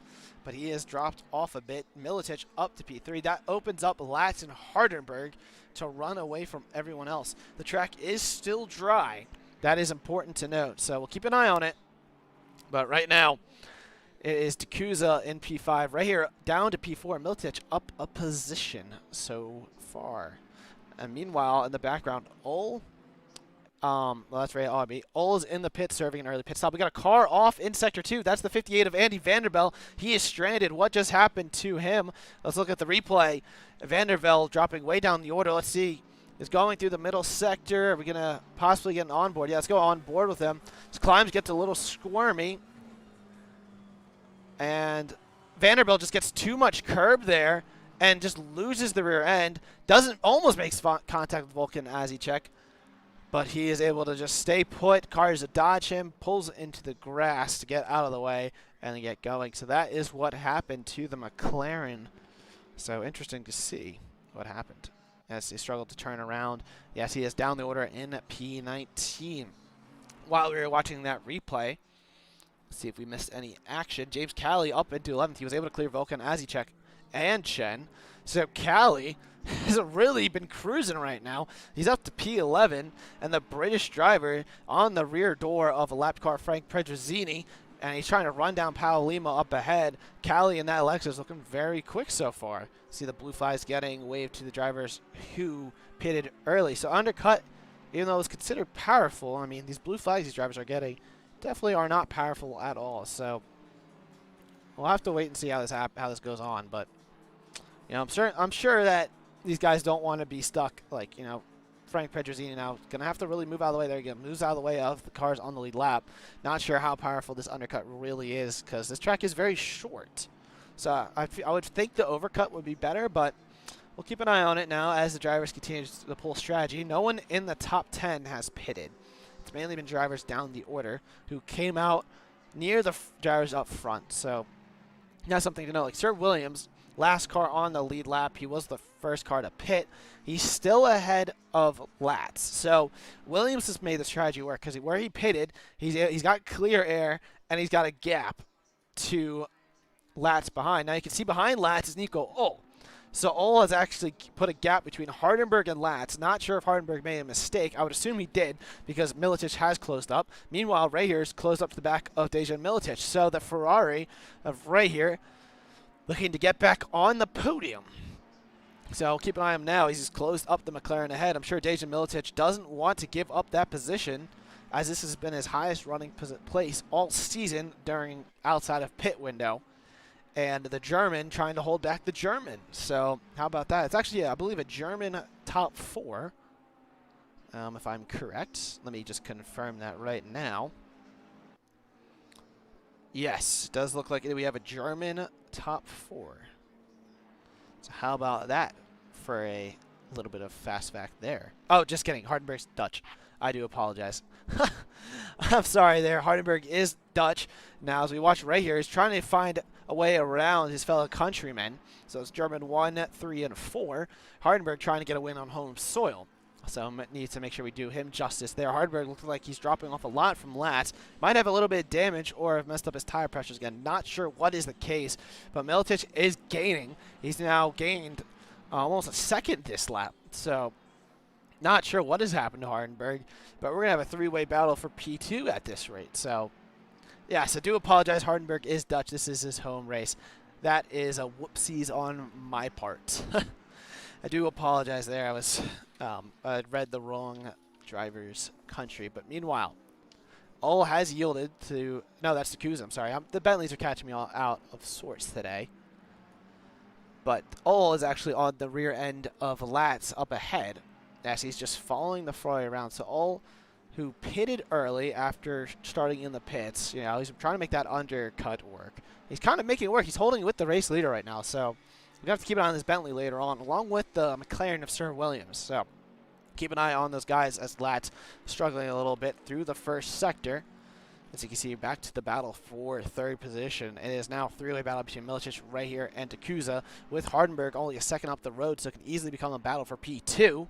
S2: but he has dropped off a bit. Milicic up to P3. That opens up Latz and Hardenberg to run away from everyone else. The track is still dry. That is important to note. So we'll keep an eye on it. But right now, it is Dakuza in P5. Right here, down to P4. Miltic up a position so far. And meanwhile, in the background, Ol. Well, that's right, Aubie. Ol is in the pit serving an early pit stop. We got a car off in Sector 2. That's the 58 of Andy Vanderbilt. He is stranded. What just happened to him? Let's look at the replay. Vanderbilt dropping way down the order. Let's see. Is going through the middle sector. Are we going to possibly get an onboard? Yeah, let's go on board with him. His climbs gets a little squirmy. And Vanderbilt just gets too much curb there and just loses the rear end. Almost makes contact with Vulcan as he check. But he is able to just stay put. Cars dodge him, pulls into the grass to get out of the way and get going. So that is what happened to the McLaren. So interesting to see what happened as he struggled to turn around. Yes, he is down the order in P19. While we were watching that replay, see if we missed any action. James Cali up into 11th. He was able to clear Vulcan, Azicek, and Chen. So Cali has really been cruising right now. He's up to P11, and the British driver on the rear door of a lap car, Frank Pedrozzini, and he's trying to run down Paolo Lima up ahead. Cali and that Lexus looking very quick so far. See the blue flags getting waved to the drivers who pitted early. So undercut, even though it's considered powerful, I mean, these blue flags these drivers are getting definitely are not powerful at all. So we'll have to wait and see how this goes on. But you know, I'm sure that these guys don't want to be stuck. Like, you know, Frank Pedrozzini now gonna have to really move out of the way. There you go, moves out of the way of the cars on the lead lap. Not sure how powerful this undercut really is because this track is very short. So I would think the overcut would be better, but we'll keep an eye on it now as the drivers continue to pull strategy. No one in the top 10 has pitted. It's mainly been drivers down the order who came out near the drivers up front. So that's something to know. Like Sir Williams, last car on the lead lap. He was the first car to pit. He's still ahead of Latz. So Williams has made the strategy work because where he pitted, he's got clear air and he's got a gap to Latz behind. Now you can see behind Latz is Nico Ol. So Ol has actually put a gap between Hardenberg and Latz. Not sure if Hardenberg made a mistake. I would assume he did because Milicic has closed up. Meanwhile, Ray here is closed up to the back of Dejan Milicic. So the Ferrari of Ray here looking to get back on the podium. So keep an eye on him now. He's just closed up the McLaren ahead. I'm sure Dejan Milicic doesn't want to give up that position as this has been his highest running place all season during outside of pit window. And the German trying to hold back the German. So how about that? It's actually, I believe, a German top 4, if I'm correct. Let me just confirm that right now. Yes, it does look like we have a German top 4. So how about that for a little bit of fast fact there? Oh, just kidding. Hardenberg's Dutch. I do apologize. I'm sorry there. Hardenberg is Dutch. Now, as we watch right here, he's trying to find a way around his fellow countrymen. So it's German 1, 3, and 4. Hardenberg trying to get a win on home soil. So needs to make sure we do him justice there. Hardenberg looks like he's dropping off a lot from Latz. Might have a little bit of damage or have messed up his tire pressures again. Not sure what is the case, but Milicic is gaining. He's now gained almost a second this lap. So not sure what has happened to Hardenberg, but we're going to have a three-way battle for P2 at this rate. So, yeah, so do apologize. Hardenberg is Dutch. This is his home race. That is a whoopsies on my part. I do apologize there. I read the wrong driver's country. But meanwhile, Ole has yielded to... No, that's Takuza. I'm sorry. The Bentleys are catching me all out of sorts today. But Ole is actually on the rear end of Latz up ahead as he's just following the Froy around. So Ole, who pitted early after starting in the pits, you know, he's trying to make that undercut work. He's kind of making it work. He's holding with the race leader right now. So we're going to have to keep an eye on this Bentley later on, along with the McLaren of Sir Williams. So keep an eye on those guys as Latz struggling a little bit through the first sector. As you can see, back to the battle for third position. It is now a three-way battle between Milicic right here and Takuza, with Hardenberg only a second up the road, so it can easily become a battle for P2.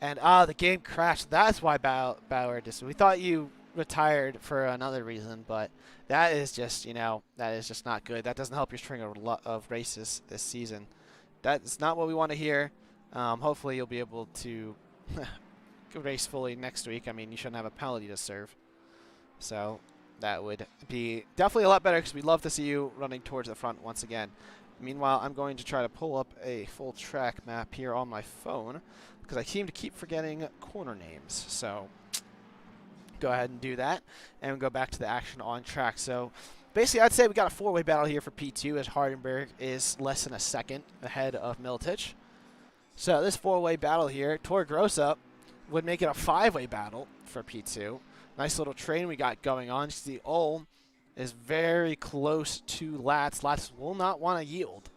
S2: And, the game crashed. That's why Bauer just... We thought you retired for another reason, but that is just, you know, that is just not good. That doesn't help your string of races this season. That's not what we want to hear. Hopefully you'll be able to race fully next week. I mean, you shouldn't have a penalty to serve. So that would be definitely a lot better because we'd love to see you running towards the front once again. Meanwhile, I'm going to try to pull up a full track map here on my phone because I seem to keep forgetting corner names. So go ahead and do that and go back to the action on track. So basically, I'd say we got a four-way battle here for P2 as Hardenberg is less than a second ahead of Milicic. So this four-way battle here, Torgrosa would make it a five-way battle for P2. Nice little train we got going on. You see Ole is very close to Latz. Latz will not want to yield.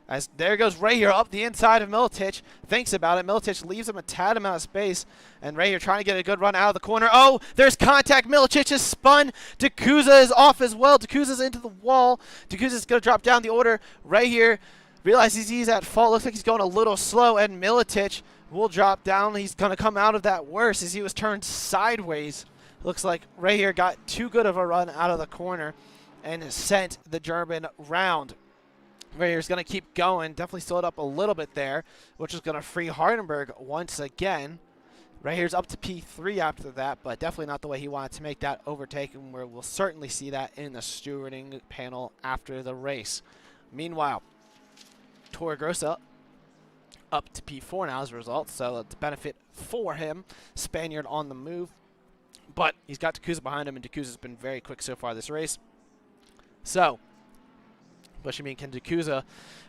S2: As there goes Ray here up the inside of Milicic. Thinks about it. Milicic leaves him a tad amount of space. And Ray here trying to get a good run out of the corner. Oh, there's contact. Milicic is spun. Takuza is off as well. Takuza's into the wall. Takuza's going to drop down the order. Ray here realizes he's at fault. Looks like he's going a little slow. And Milicic will drop down. He's going to come out of that worse as he was turned sideways. Looks like Ray here got too good of a run out of the corner and sent the German round. Ray here's going to keep going. Definitely slowed up a little bit there, which is going to free Hardenberg once again. Ray here's up to P3 after that, but definitely not the way he wanted to make that overtake, and we'll certainly see that in the stewarding panel after the race. Meanwhile, Torgrosa up to P4 now as a result, so it's a benefit for him. Spaniard on the move. But he's got Takuza behind him, and Takuza's been very quick so far this race. So, can Takuza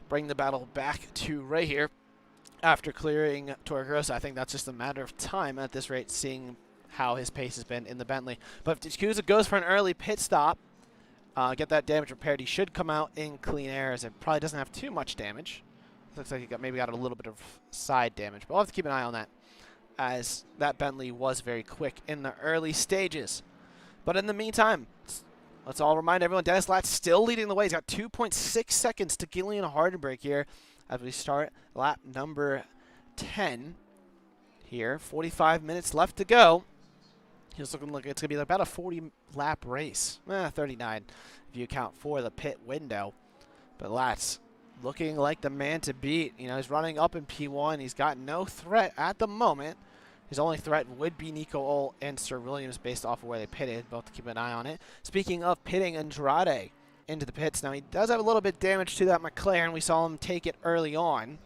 S2: bring the battle back to Ray here after clearing Torgrosa? I think that's just a matter of time at this rate, seeing how his pace has been in the Bentley. But if Takuza goes for an early pit stop, get that damage repaired, he should come out in clean air, as it probably doesn't have too much damage. Looks like he maybe got a little bit of side damage, but we'll have to keep an eye on that, as that Bentley was very quick in the early stages. But in the meantime, let's all remind everyone, Dennis Latz still leading the way. He's got 2.6 seconds to Gillian Hardenberg here as we start lap number 10 here. 45 minutes left to go. He's looking like it's going to be about a 40-lap race. 39 if you account for the pit window. But Latz looking like the man to beat. You know, he's running up in P1. He's got no threat at the moment. His only threat would be Nico Ole and Sir Williams based off of where they pitted. Both to keep an eye on it. Speaking of pitting Andrade into the pits. Now, he does have a little bit of damage to that McLaren. We saw him take it early on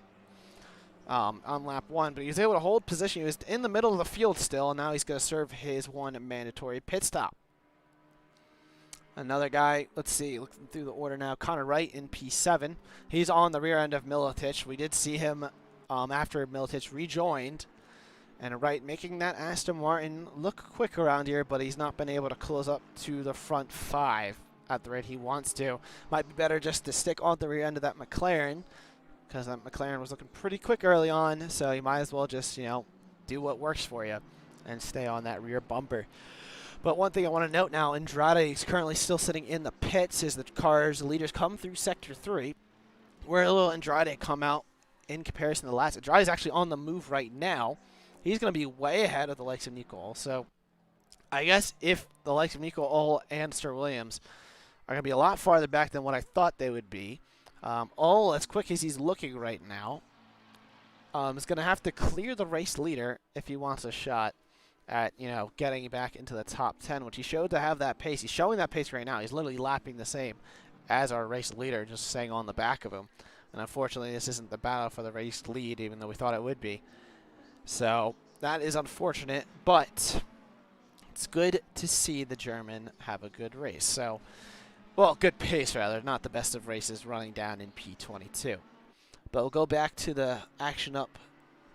S2: lap 1. But he was able to hold position. He was in the middle of the field still. And now he's going to serve his one mandatory pit stop. Another guy, let's see, looking through the order now, Connor Wright in P7. He's on the rear end of Milicic. We did see him after Milicic rejoined. And Wright making that Aston Martin look quick around here, but he's not been able to close up to the front 5 at the rate he wants to. Might be better just to stick on the rear end of that McLaren, because that McLaren was looking pretty quick early on, so you might as well just, you know, do what works for you and stay on that rear bumper. But one thing I want to note now, Andrade is currently still sitting in the pits as the leaders come through Sector 3, where will Andrade come out in comparison to the last. Andrade is actually on the move right now. He's going to be way ahead of the likes of Nico Ole. So I guess if the likes of Nico Ole and Sir Williams are going to be a lot farther back than what I thought they would be, Ole, as quick as he's looking right now, is going to have to clear the race leader if he wants a shot at, you know, getting back into the top 10, which he showed to have that pace. He's showing that pace right now. He's literally lapping the same as our race leader, just staying on the back of him. And unfortunately, this isn't the battle for the race lead, even though we thought it would be. So that is unfortunate, but it's good to see the German have a good race. So, well, good pace rather, not the best of races running down in P22. But we'll go back to the action up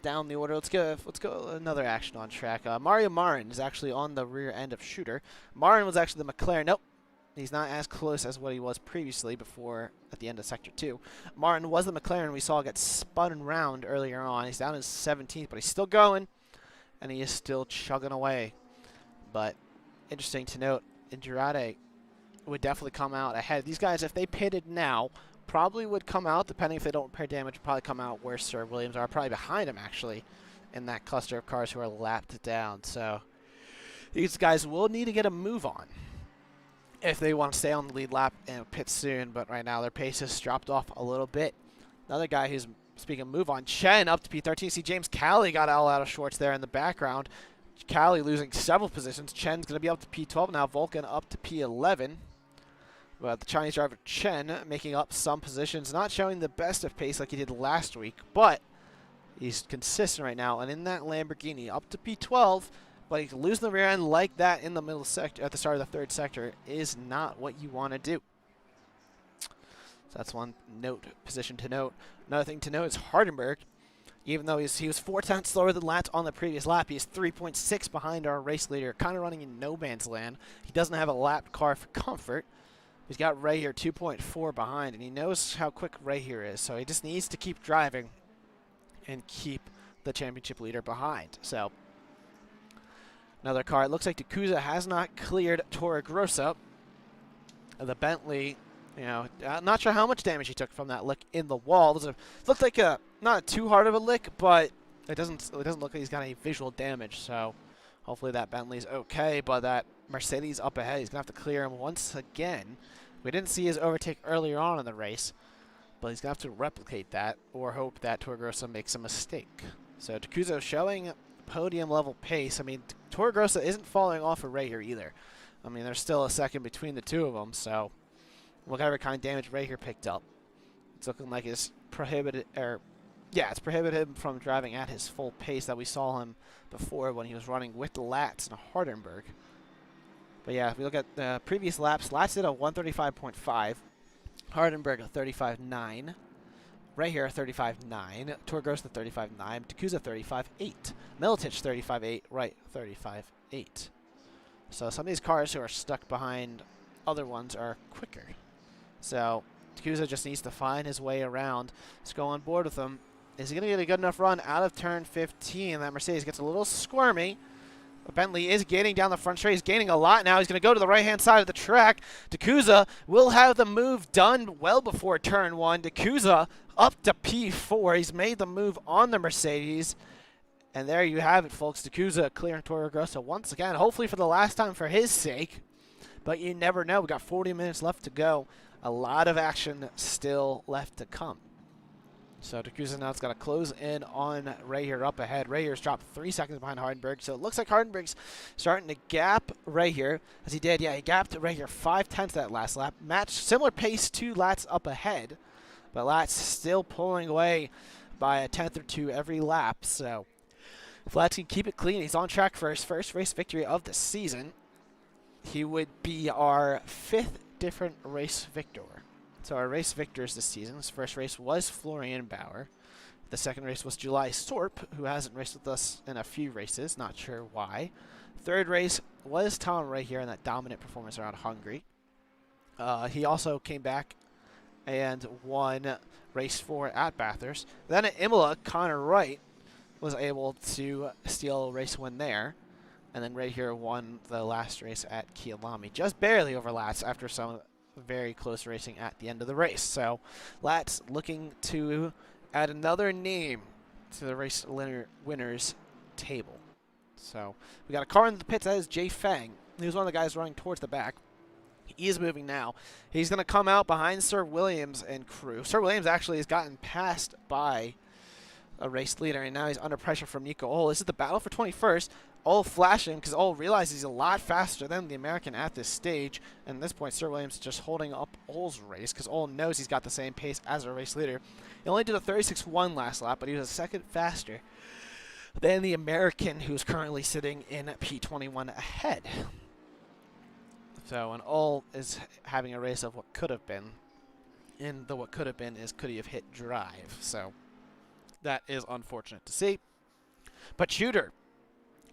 S2: down the order. Let's go another action on track. Mario Marin is actually on the rear end of Shooter. Marin was actually the McLaren. Nope, he's not as close as what he was previously before at the end of Sector 2. Marin was the McLaren we saw get spun around earlier on. He's down in 17th, but he's still going, and he is still chugging away. But interesting to note, Andrade would definitely come out ahead. These guys, if they pitted now, probably would come out, depending if they don't repair damage, probably come out where Sir Williams are, probably behind him, actually, in that cluster of cars who are lapped down. So these guys will need to get a move on if they want to stay on the lead lap and pit soon, but right now their pace has dropped off a little bit. Another guy who's, speaking of move on, Chen up to P13. See, James Calley got all out of Schwartz there in the background. Calley losing several positions. Chen's going to be up to P12 now. Vulcan up to P11. But the Chinese driver Chen making up some positions, not showing the best of pace like he did last week, but he's consistent right now. And in that Lamborghini, up to P12, but he's losing the rear end like that in the middle sector at the start of the third sector is not what you want to do. So that's one position to note. Another thing to note is Hardenberg. Even though he was 4 tenths slower than Latz on the previous lap, he is 3.6 behind our race leader, kind of running in no man's land. He doesn't have a lapped car for comfort. He's got Ray here 2.4 behind, and he knows how quick Ray here is, so he just needs to keep driving and keep the championship leader behind. So another car. It looks like Dacusa has not cleared Torre Grossa. The Bentley, you know, I'm not sure how much damage he took from that lick in the wall. It looked like not too hard of a lick, but it doesn't look like he's got any visual damage. So hopefully that Bentley's okay, but that Mercedes up ahead, he's going to have to clear him once again. We didn't see his overtake earlier on in the race, but he's going to have to replicate that or hope that Torregrossa makes a mistake. So Dacusa showing podium-level pace. I mean, Torregrossa isn't falling off of Ray here either. I mean, there's still a second between the two of them, so whatever kind of damage Ray here picked up, it's looking like it's prohibited him from driving at his full pace that we saw him before when he was running with the Latz and Hardenberg. But yeah, if we look at the previous laps, Latz did a 135.5, Hardenberg a 35.9, Ray here a 35.9, Torregrossa 35.9, Dacusa 35.8, Militich 35.8, Wright 35.8. So some of these cars who are stuck behind other ones are quicker. So Dacusa just needs to find his way around. Let's go on board with him. Is he going to get a good enough run out of turn 15? That Mercedes gets a little squirmy. Bentley is gaining down the front straight. He's gaining a lot now. He's going to go to the right-hand side of the track. Dacusa will have the move done well before turn 1. Dacusa up to P4. He's made the move on the Mercedes. And there you have it, folks. Dacusa clearing Torregrossa once again, hopefully for the last time for his sake. But you never know. We've got 40 minutes left to go. A lot of action still left to come. So Dacusa now has got to close in on Ray here up ahead. Ray here's dropped 3 seconds behind Hardenberg. So it looks like Hardenberg's starting to gap Ray here, as he did. Yeah, he gapped Ray here 5 tenths that last lap. Match similar pace to Latz up ahead, but Latz still pulling away by a tenth or two every lap. So if Latz can keep it clean, he's on track for his first race victory of the season. He would be our 5th different race victor. So our race victors this season, his first race was Florian Bauer. The second race was July Sorp, who hasn't raced with us in a few races, not sure why. Third race was Tom Ray here in that dominant performance around Hungary. He also came back and won race 4 at Bathurst. Then at Imola, Connor Wright was able to steal a race win there. And then Ray here won the last race at Kyalami, just barely over Latz after some very close racing at the end of the race. So Latz looking to add another name to the race winners table. So we got a car in the pits. That is Jay Fang. He was one of the guys running towards the back. He is moving now. He's going to come out behind Sir Williams and crew. Sir Williams actually has gotten passed by a race leader, and now he's under pressure from Nico Ohl. This is the battle for 21st. Ohl flashing because Ohl realizes he's a lot faster than the American at this stage. And at this point, Sir Williams is just holding up Ohl's race because Ohl knows he's got the same pace as a race leader. He only did a 36.1 last lap, but he was a second faster than the American, who's currently sitting in P21 ahead. So, and all is having a race of what could have been. And the what could have been is could he have hit drive. So, that is unfortunate to see. But Shooter,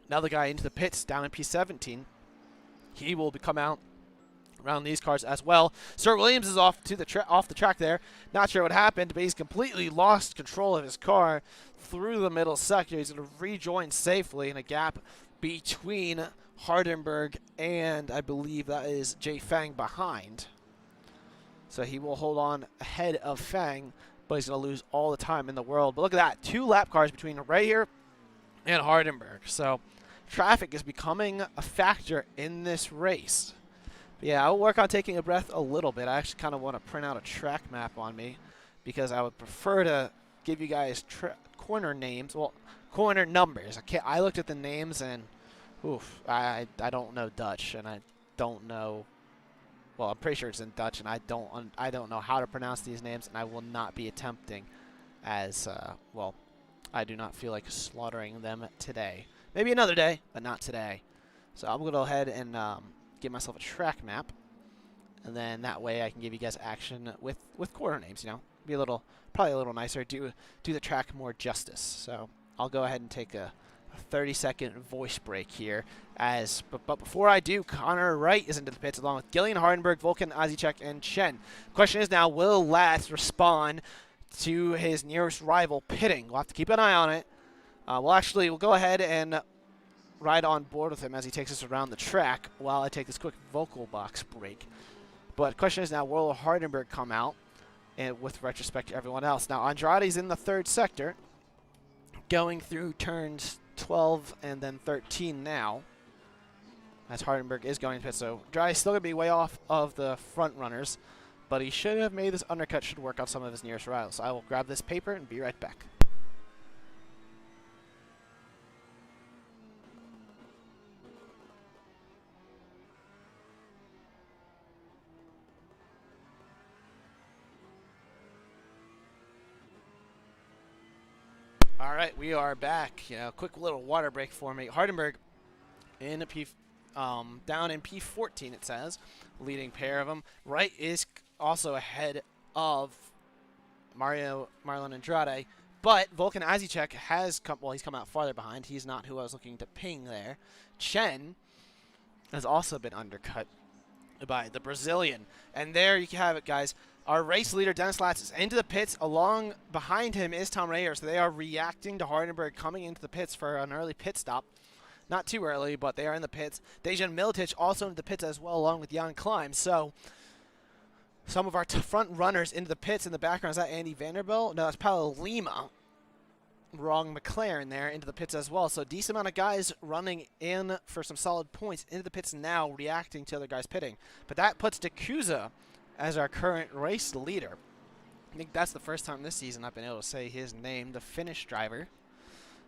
S2: another guy into the pits down in P17. He will come out around these cars as well. Sir Williams is off the track there. Not sure what happened, but he's completely lost control of his car through the middle sector. He's going to rejoin safely in a gap between Hardenberg and I believe that is Jay Fang behind. So he will hold on ahead of Fang, but he's going to lose all the time in the world. But look at that, 2 lap cars between right here and Hardenberg. So traffic is becoming a factor in this race. But yeah, I'll work on taking a breath a little bit. I actually kind of want to print out a track map on me because I would prefer to give you guys corner names, well, corner numbers. I looked at the names and oof, I don't know Dutch, and I don't know. Well, I'm pretty sure it's in Dutch, and I don't know how to pronounce these names, and I will not be attempting, as well. I do not feel like slaughtering them today. Maybe another day, but not today. So I'm gonna go ahead and give myself a track map, and then that way I can give you guys action with corner names. You know, be probably a little nicer. Do the track more justice. So I'll go ahead and take a 30-second voice break here. But before I do, Connor Wright is into the pits along with Gillian Hardenberg, Volkan Azicek, and Chen. Question is now, will Latz respond to his nearest rival pitting? We'll have to keep an eye on it. We'll go ahead and ride on board with him as he takes us around the track while I take this quick vocal box break. But question is now, will Hardenberg come out, and with retrospect to everyone else? Now, Andrade's in the 3rd sector, going through turns 12 and then 13 now, as Hardenberg is going to pit. So Andrade's still going to be way off of the front runners, but he should have made this undercut, should work on some of his nearest rivals. So I will grab this paper and be right back. All right, we are back. Quick little water break for me. Hardenberg in down in P14, it says, leading pair of them. Wright is also ahead of Marlon Andrade, but Volkan Azicek has come. Well, he's come out farther behind. He's not who I was looking to ping there. Chen has also been undercut by the Brazilian, and there you have it, guys. Our race leader, Dennis Latz, is into the pits. Along behind him is Tom Rayer. So they are reacting to Hardenberg coming into the pits for an early pit stop. Not too early, but they are in the pits. Dejan Milicic also into the pits as well, along with Jan Kleim. So some of our front runners into the pits in the background. Is that Andy Vanderbilt? No, that's Paulo Lima. Wrong, McLaren there into the pits as well. So decent amount of guys running in for some solid points into the pits now, reacting to other guys pitting. But that puts D'Acusa as our current race leader. I think that's the first time this season I've been able to say his name, the Finnish driver.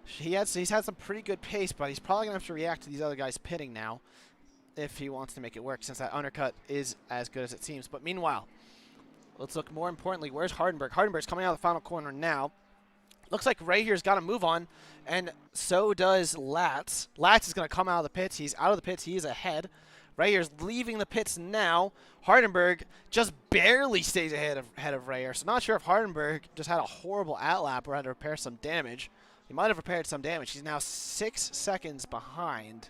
S2: He's had some pretty good pace, but he's probably going to have to react to these other guys pitting now if he wants to make it work, since that undercut is as good as it seems. But meanwhile, let's look more importantly, where's Hardenberg? Hardenberg's coming out of the final corner now. Looks like Ray here's got to move on, and so does Latz. Latz is going to come out of the pits. He's out of the pits. He is ahead. Rayer's leaving the pits now. Hardenberg just barely stays ahead of Rayer. So not sure if Hardenberg just had a horrible outlap or had to repair some damage. He might have repaired some damage. He's now 6 seconds behind.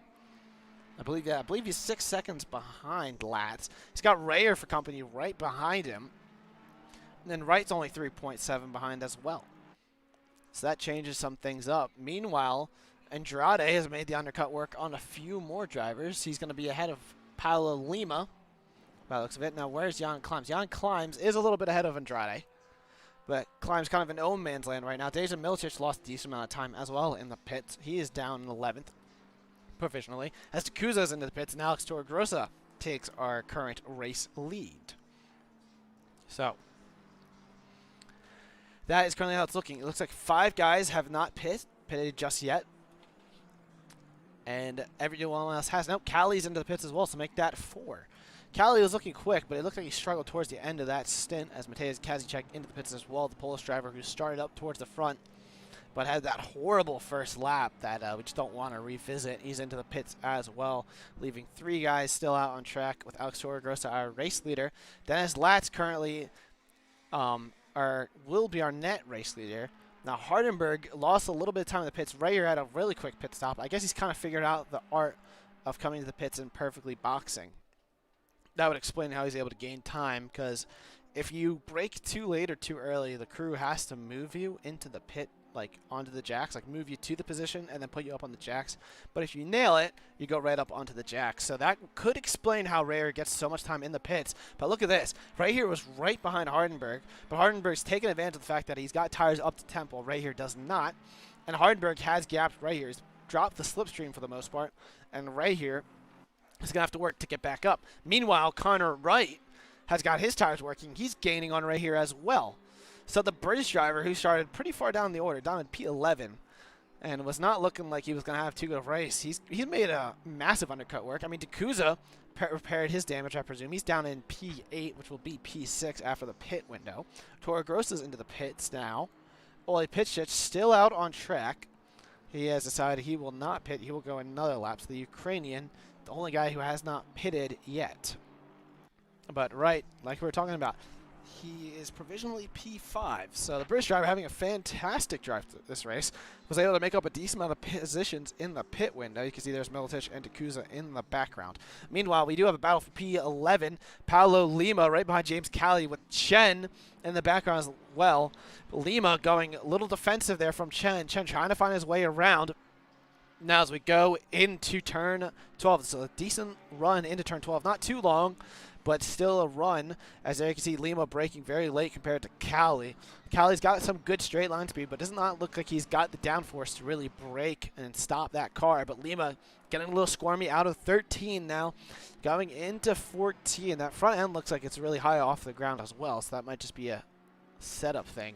S2: I believe he's 6 seconds behind Latz. He's got Rayer for company right behind him. And then Wright's only 3.7 behind as well. So that changes some things up. Meanwhile, Andrade has made the undercut work on a few more drivers. He's going to be ahead of Paulo Lima, by the looks of it. Now, where's Jan Klimes? Jan Klimes is a little bit ahead of Andrade, but Klimes kind of in no man's land right now. Dejan Milicic lost a decent amount of time as well in the pits. He is down in 11th provisionally. As D'Acusa's into the pits, and Alex Torregrosa takes our current race lead. So that is currently how it's looking. It looks like 5 guys have not pitted just yet. And everyone else has. Nope, Callie's into the pits as well, so make that 4. Callie was looking quick, but it looked like he struggled towards the end of that stint as Mateusz Kazicek into the pits as well, the Polish driver who started up towards the front but had that horrible first lap that we just don't want to revisit. He's into the pits as well, leaving 3 guys still out on track with Alex Torregrossa, our race leader. Dennis Latz currently will be our net race leader. Now, Hardenberg lost a little bit of time in the pits. Right here had a really quick pit stop. I guess he's kind of figured out the art of coming to the pits and perfectly boxing. That would explain how he's able to gain time, because if you brake too late or too early, the crew has to move you into the pit, like onto the jacks, like move you to the position and then put you up on the jacks. But if you nail it, you go right up onto the jacks. So that could explain how Rayer gets so much time in the pits. But look at this. Right here was right behind Hardenberg, but Hardenberg's taken advantage of the fact that he's got tires up to tempo. Right here does not. And Hardenberg has gapped right here. He's dropped the slipstream for the most part. And right here, he's going to have to work to get back up. Meanwhile, Connor Wright has got his tires working. He's gaining on right here as well. So the British driver, who started pretty far down the order, down in P11, and was not looking like he was going to have too good of a race, he's made a massive undercut work. I mean, Dakuza repaired his damage, I presume. He's down in P8, which will be P6 after the pit window. Torregrossa's into the pits now. Ole Pitchich still out on track. He has decided he will not pit. He will go another lap. So the Ukrainian, the only guy who has not pitted yet. But right, like we were talking about, he is provisionally P5. So the British driver, having a fantastic drive this race, was able to make up a decent amount of positions in the pit window. You can see there's Milicic and Dakuza in the background. Meanwhile, we do have a battle for P11. Paolo Lima right behind James Cali with Chen in the background as well. Lima going a little defensive there from Chen. Chen trying to find his way around. Now as we go into turn 12, so a decent run into turn 12. Not too long, but still a run. As there you can see Lima braking very late compared to Cali. Cali's got some good straight line speed, but does not look like he's got the downforce to really brake and stop that car. But Lima getting a little squirmy out of 13 now, going into 14. That front end looks like it's really high off the ground as well, so that might just be a setup thing.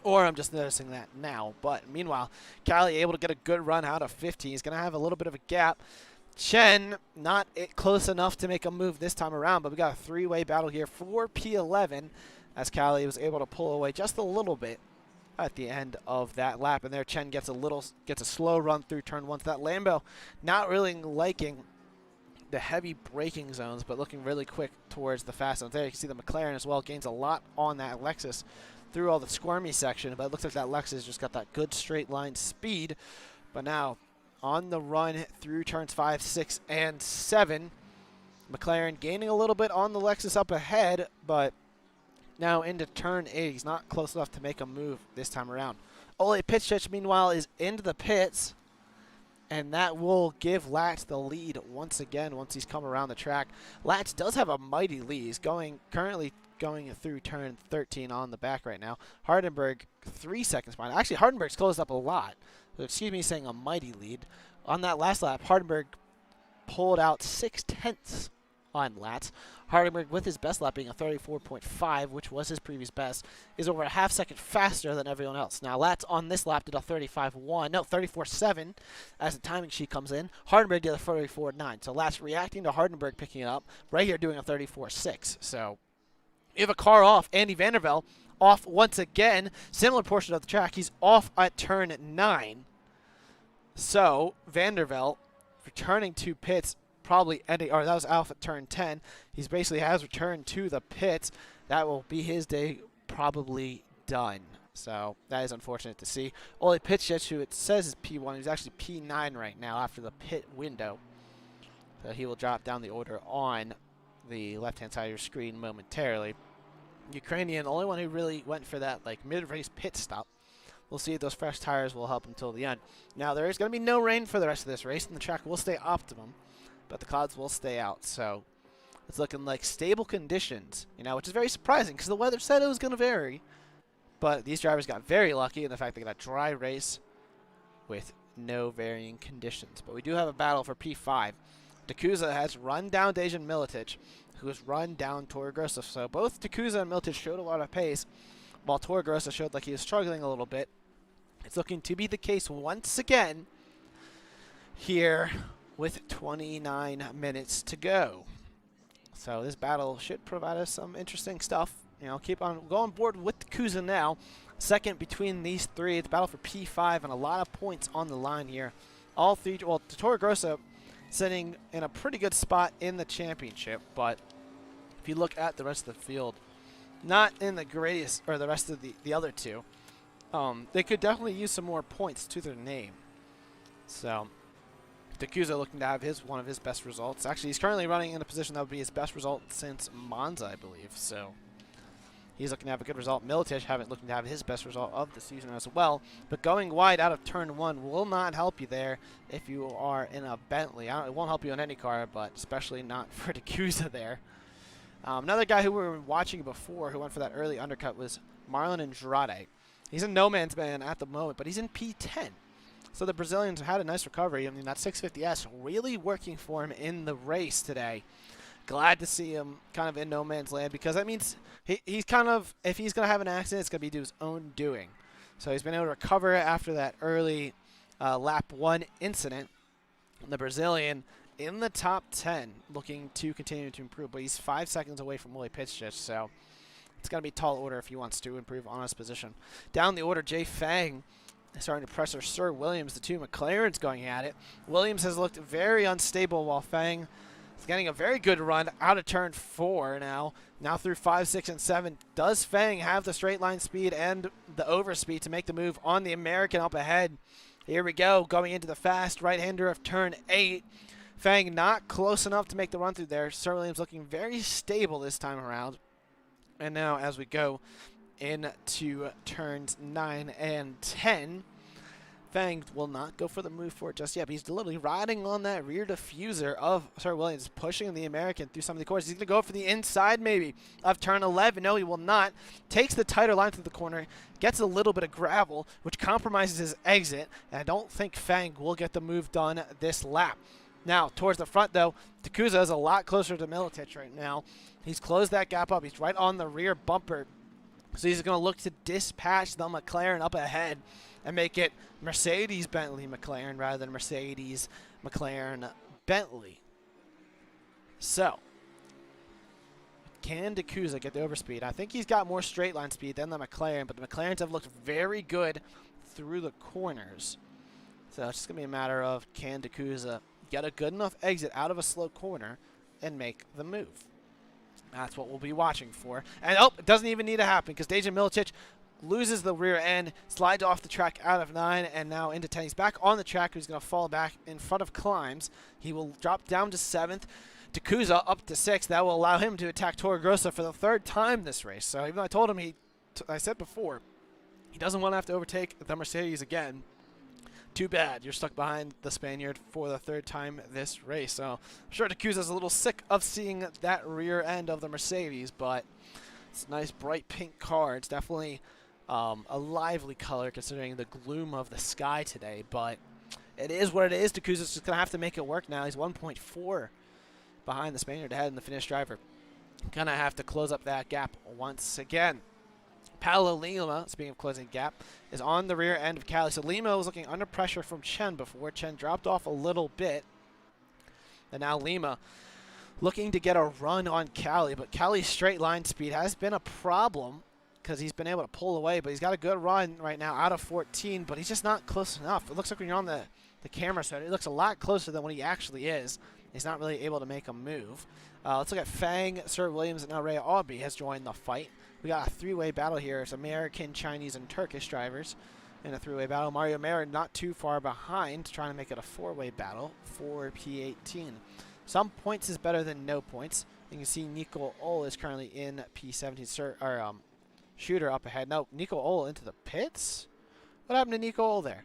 S2: Or I'm just noticing that now. But meanwhile, Cali able to get a good run out of 15. He's going to have a little bit of a gap. Chen not close enough to make a move this time around, but we got a 3-way battle here for P11 as Cali was able to pull away just a little bit at the end of that lap. And there Chen gets a slow run through turn 1. So that Lambo not really liking the heavy braking zones, but looking really quick towards the fast zones. There you can see the McLaren as well gains a lot on that Lexus through all the squirmy section, but it looks like that Lexus just got that good straight line speed. But now on the run through turns 5, 6, and 7, McLaren gaining a little bit on the Lexus up ahead, but now into turn 8. He's not close enough to make a move this time around. Ole Pitchich, meanwhile, is into the pits, and that will give Latz the lead once again once he's come around the track. Latz does have a mighty lead. He's currently going through turn 13 on the back right now. Hardenberg 3 seconds behind. Actually, Hardenberg's closed up a lot. So excuse me saying a mighty lead. On that last lap, Hardenberg pulled out 0.6 on Latz. Hardenberg, with his best lap being a 34.5, which was his previous best, is over a half second faster than everyone else. Now, Latz on this lap did a 34.7 as the timing sheet comes in. Hardenberg did a 34.9. So Latz reacting to Hardenberg picking it up, right here doing a 34.6. So you have a car off. Andy Vandervelde off once again. Similar portion of the track. He's off at turn 9. So Vandervelde returning to pits, probably ending, or that was off at turn 10. He's basically has returned to the pits. That will be his day probably done. So that is unfortunate to see. Ole Pitchich, who it says is P1, he's actually P9 right now after the pit window. So he will drop down the order on the left-hand side of your screen momentarily. Ukrainian, the only one who really went for that like mid-race pit stop. We'll see if those fresh tires will help until the end. Now, there is going to be no rain for the rest of this race, and the track will stay optimum, but the clouds will stay out. So it's looking like stable conditions, which is very surprising because the weather said it was going to vary. But these drivers got very lucky in the fact they got a dry race with no varying conditions. But we do have a battle for P5. Dakuza has run down Dejan Milicic, who has run down Torregrossa. So both Dakuza and Milicic showed a lot of pace, while Torregrossa showed like he was struggling a little bit. It's looking to be the case once again here with 29 minutes to go. So this battle should provide us some interesting stuff. you know, keep on going board with Takuza now. Second between these three. It's a battle for P5 and a lot of points on the line here. All three, well, Toro Grosso sitting in a pretty good spot in the championship, but if you look at the rest of the field, not in the greatest, or the rest of the other two. They could definitely use some more points to their name. So, Takuza looking to have one of his best results. Actually, he's currently running in a position that would be his best result since Monza, I believe. So, he's looking to have a good result. Milicic looking to have his best result of the season as well. But going wide out of turn 1 will not help you there if you are in a Bentley. It won't help you in any car, but especially not for Takuza there. Another guy who we were watching before who went for that early undercut was Marlon Andrade. He's in no man's man at the moment, but he's in P10. So the Brazilians had a nice recovery. I mean, that 650S really working for him in the race today. Glad to see him kind of in no man's land, because that means he's kind of, if he's going to have an accident, it's going to be due to his own doing. So he's been able to recover after that early lap 1 incident. The Brazilian in the top 10, looking to continue to improve, but he's 5 seconds away from Willie Pitstich, so it's going to be tall order if he wants to improve on his position. Down the order, Jay Fang is starting to pressure Sir Williams. The two McLarens going at it. Williams has looked very unstable, while Fang is getting a very good run out of turn 4 now. Now through 5, 6, and 7. Does Fang have the straight line speed and the overspeed to make the move on the American up ahead? Here we go, going into the fast right-hander of turn 8. Fang not close enough to make the run through there. Sir Williams looking very stable this time around. And now as we go into turns 9 and 10, Fang will not go for the move for it just yet. But he's literally riding on that rear diffuser of Sir Williams, pushing the American through some of the corners. He's going to go for the inside maybe of turn 11. No, he will not. Takes the tighter line through the corner, gets a little bit of gravel, which compromises his exit. And I don't think Fang will get the move done this lap. Now, towards the front, though, Takuza is a lot closer to Milicic right now. He's closed that gap up. He's right on the rear bumper. So he's going to look to dispatch the McLaren up ahead and make it Mercedes-Bentley McLaren rather than Mercedes-McLaren Bentley. So, can Takuza get the overspeed? I think he's got more straight line speed than the McLaren, but the McLarens have looked very good through the corners. So it's just going to be a matter of, can Takuza get a good enough exit out of a slow corner and make the move? That's what we'll be watching for. And, oh, it doesn't even need to happen, because Dejan Milicic loses the rear end, slides off the track out of 9, and now into 10. He's back on the track. He's going to fall back in front of Climbs. He will drop down to 7th. Takuza up to 6th. That will allow him to attack Toro Grosso for the 3rd time this race. So even though I told him, I said before, he doesn't want to have to overtake the Mercedes again. Too bad. You're stuck behind the Spaniard for the 3rd time this race. So I'm sure Takuza's a little sick of seeing that rear end of the Mercedes, but it's a nice bright pink car. It's definitely a lively color considering the gloom of the sky today, but it is what it is. Takuza's just going to have to make it work now. He's 1.4 behind the Spaniard ahead, and the Finnish driver going to have to close up that gap once again. Paolo Lima, speaking of closing gap, is on the rear end of Cali. So Lima was looking under pressure from Chen before. Chen dropped off a little bit. And now Lima looking to get a run on Cali. But Cali's straight line speed has been a problem because he's been able to pull away. But he's got a good run right now out of 14. But he's just not close enough. It looks like when you're on the camera set, it looks a lot closer than what he actually is. He's not really able to make a move. Let's look at Fang, Sir Williams, and now Ray Aubie has joined the fight. We got a 3-way battle here. It's American, Chinese, and Turkish drivers in a 3-way battle. Mario Mera not too far behind, trying to make it a 4-way battle for P18. Some points is better than no points. You can see Nico Ol is currently in P17. Shooter up ahead. No, Nico Ol into the pits? What happened to Nico Ol there?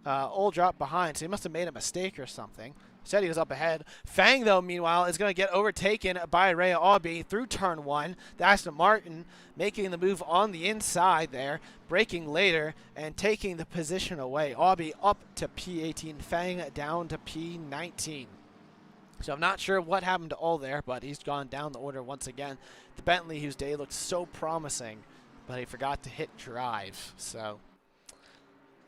S2: Ol dropped behind, so he must have made a mistake or something. Said he was up ahead. Fang, though, meanwhile, is going to get overtaken by Ray Aubie through turn 1. Aston Martin making the move on the inside there, braking later and taking the position away. Aubie up to P18, Fang down to P19. So I'm not sure what happened to Ol there, but he's gone down the order once again. The Bentley, whose day looked so promising, but he forgot to hit drive. So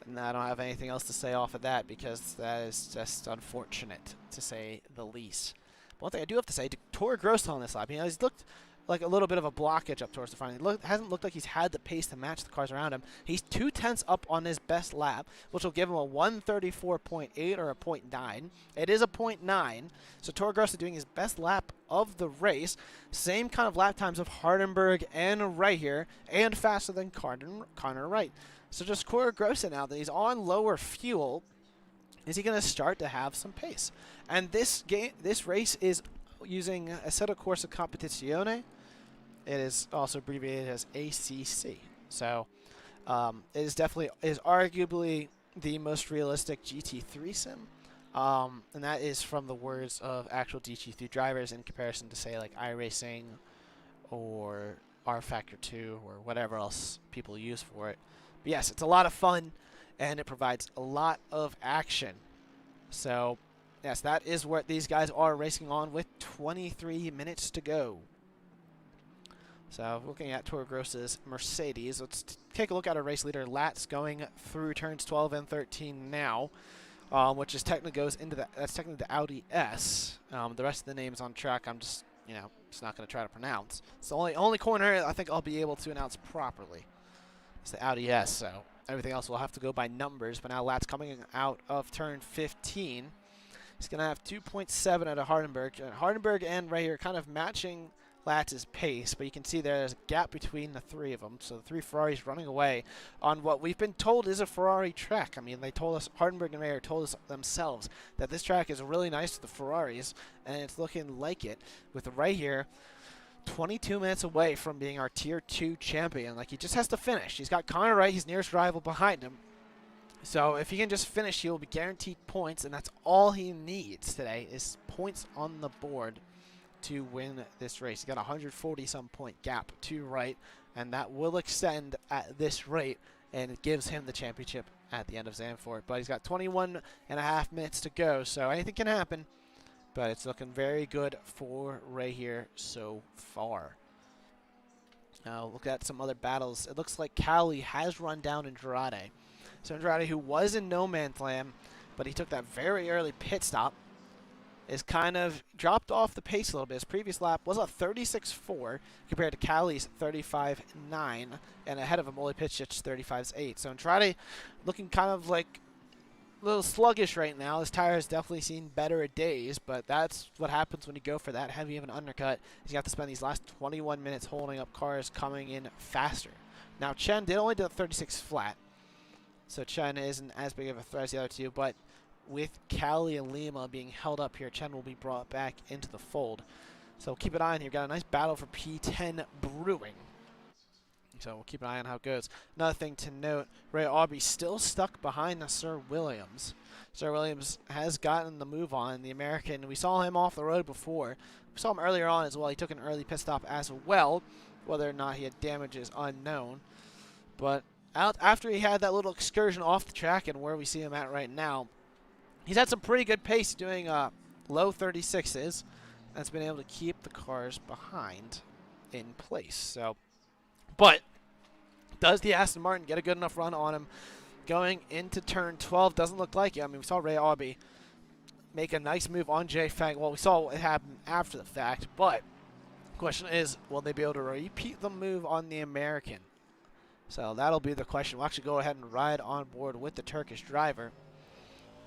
S2: and I don't have anything else to say off of that because that is just unfortunate, to say the least. But one thing I do have to say, Toro Grosso on this lap, you know, he's looked like a little bit of a blockage up towards the front. It hasn't looked like he's had the pace to match the cars around him. He's 2/10 up on his best lap, which will give him a 134.8 or a .9. It is a .9, so Toro Grosso doing his best lap of the race. Same kind of lap times of Hardenberg and Wright here, and faster than Connor Wright. So just Toro Grosso now that he's on lower fuel, is he going to start to have some pace? And this race is using Assetto Corsa Competizione. It is also abbreviated as ACC. So it is arguably the most realistic GT3 sim. And that is from the words of actual GT3 drivers in comparison to, say, like iRacing or R Factor 2 or whatever else people use for it. But yes, it's a lot of fun, and it provides a lot of action. So yes, that is what these guys are racing on with 23 minutes to go. So looking at Toro Grosso's Mercedes, let's take a look at our race leader, Latz, going through turns 12 and 13 now, which is technically goes into that's technically the Audi S. The rest of the names on track, I'm just just not going to try to pronounce. It's the only corner I think I'll be able to announce properly. It's the Audi S. So everything else will have to go by numbers. But now Latz coming out of turn 15. He's going to have 2.7 out of Hardenberg. Hardenberg and Ray are kind of matching Latz's pace, but you can see there's a gap between the three of them. So the three Ferraris running away on what we've been told is a Ferrari track. I mean, they told us, Hardenberg and Ray told us themselves that this track is really nice to the Ferraris, and it's looking like it. With Ray here, 22 minutes away from being our Tier 2 champion. Like, he just has to finish. He's got Connor Wright, his nearest rival, behind him. So if he can just finish, he will be guaranteed points, and that's all he needs today is points on the board to win this race. He's got a 140-some point gap to Wright, and that will extend at this rate, and it gives him the championship at the end of Zandvoort. But he's got 21.5 minutes to go, so anything can happen. But it's looking very good for Ray here so far. Now, look at some other battles. It looks like Cali has run down Andrade. So Andrade, who was in no man's land, but he took that very early pit stop, is kind of dropped off the pace a little bit. His previous lap was a 36.4 compared to Cali's 35.9, and ahead of him, Ole Pitch's 35.8. So Andrade looking kind of like a little sluggish right now. His tire has definitely seen better days, but that's what happens when you go for that heavy of an undercut. He's got to spend these last 21 minutes holding up cars coming in faster. Now, Chen did only do a 36 flat, so Chen isn't as big of a threat as the other two, but with Cali and Lima being held up here, Chen will be brought back into the fold. So keep an eye on here. Got a nice battle for P10 brewing. So we'll keep an eye on how it goes. Another thing to note, Ray Aubrey still stuck behind the Sir Williams. Sir Williams has gotten the move on, the American. We saw him off the road before. We saw him earlier on as well. He took an early pit stop as well. Whether or not he had damage is unknown. But after he had that little excursion off the track and where we see him at right now, he's had some pretty good pace doing low 36s. That's been able to keep the cars behind in place. So, but does the Aston Martin get a good enough run on him going into turn 12? Doesn't look like it. I mean, we saw Ray Aubrey make a nice move on Jay Fang. Well, we saw what happened after the fact, but the question is, will they be able to repeat the move on the American? So that'll be the question. We'll actually go ahead and ride on board with the Turkish driver.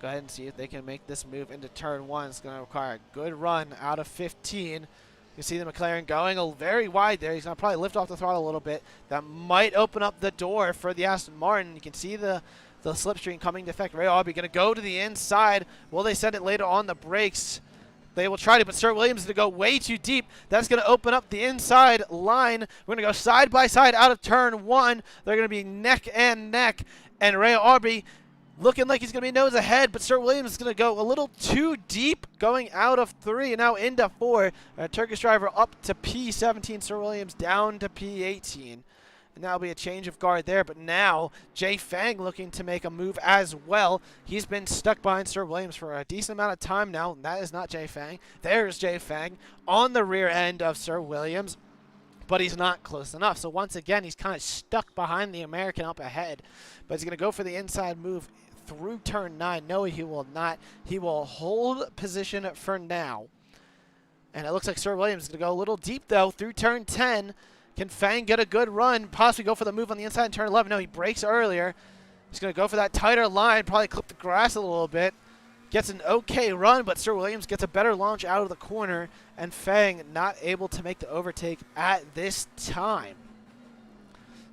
S2: Go ahead and see if they can make this move into turn 1. It's going to require a good run out of 15. You see the McLaren going very wide there. He's going to probably lift off the throttle a little bit. That might open up the door for the Aston Martin. You can see the slipstream coming to effect. Ray Aubrey going to go to the inside. Will they send it later on the brakes? They will try to, but Sir Williams is going to go way too deep. That's going to open up the inside line. We're going to go side by side out of turn 1. They're going to be neck and neck. And Ray Aubrey looking like he's going to be nose ahead, but Sir Williams is going to go a little too deep going out of 3 and now into 4. Turkish driver up to P17, Sir Williams down to P18. And that'll be a change of guard there, but now Jay Fang looking to make a move as well. He's been stuck behind Sir Williams for a decent amount of time now. That is not Jay Fang. There's Jay Fang on the rear end of Sir Williams, but he's not close enough. So once again, he's kind of stuck behind the American up ahead, but he's going to go for the inside move through turn 9. No, he will not. He will hold position for now. And it looks like Sir Williams is going to go a little deep, though, through turn 10. Can Fang get a good run? Possibly go for the move on the inside in turn 11. No, he breaks earlier. He's going to go for that tighter line, probably clip the grass a little bit. Gets an okay run, but Sir Williams gets a better launch out of the corner, and Fang not able to make the overtake at this time.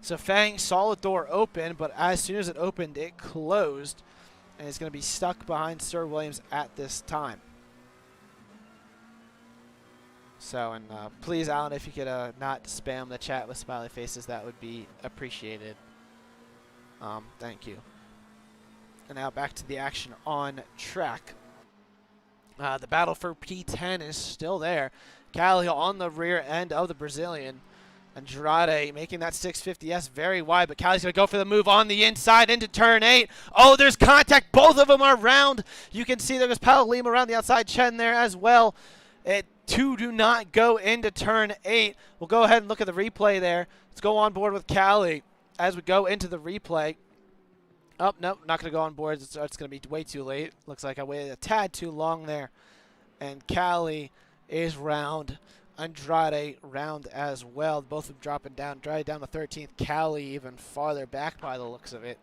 S2: So Fang saw the door open, but as soon as it opened, it closed, and is going to be stuck behind Sir Williams at this time. So, and please, Alan, if you could not spam the chat with smiley faces, that would be appreciated. Thank you. And now back to the action on track. The battle for P10 is still there. Callie on the rear end of the Brazilian. Andrade making that 650S very wide, but Callie's going to go for the move on the inside into turn 8. Oh, there's contact. Both of them are round. You can see there's Paulo Lima around the outside, Chen there as well. Two do not go into turn 8. We'll go ahead and look at the replay there. Let's go on board with Callie as we go into the replay. Oh, no, not going to go on board. It's going to be way too late. Looks like I waited a tad too long there. And Callie is round. Andrade round as well. Both of them dropping down. Andrade down to 13th. Callie even farther back by the looks of it.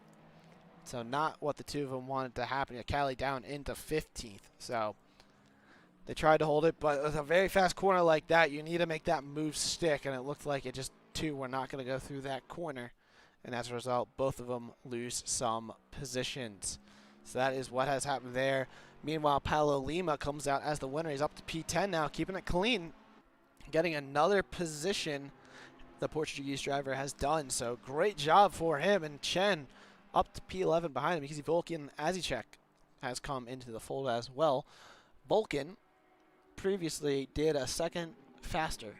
S2: So not what the two of them wanted to happen. Callie down into 15th. So they tried to hold it, but with a very fast corner like that, you need to make that move stick, and it looked like it just two were not going to go through that corner. And as a result, both of them lose some positions. So that is what has happened there. Meanwhile, Paulo Lima comes out as the winner. He's up to P10 now, keeping it clean. Getting another position the Portuguese driver has done. So great job for him. And Chen up to P11 behind him. You can see Volkan Azicek has come into the fold as well. Volkan previously did a second faster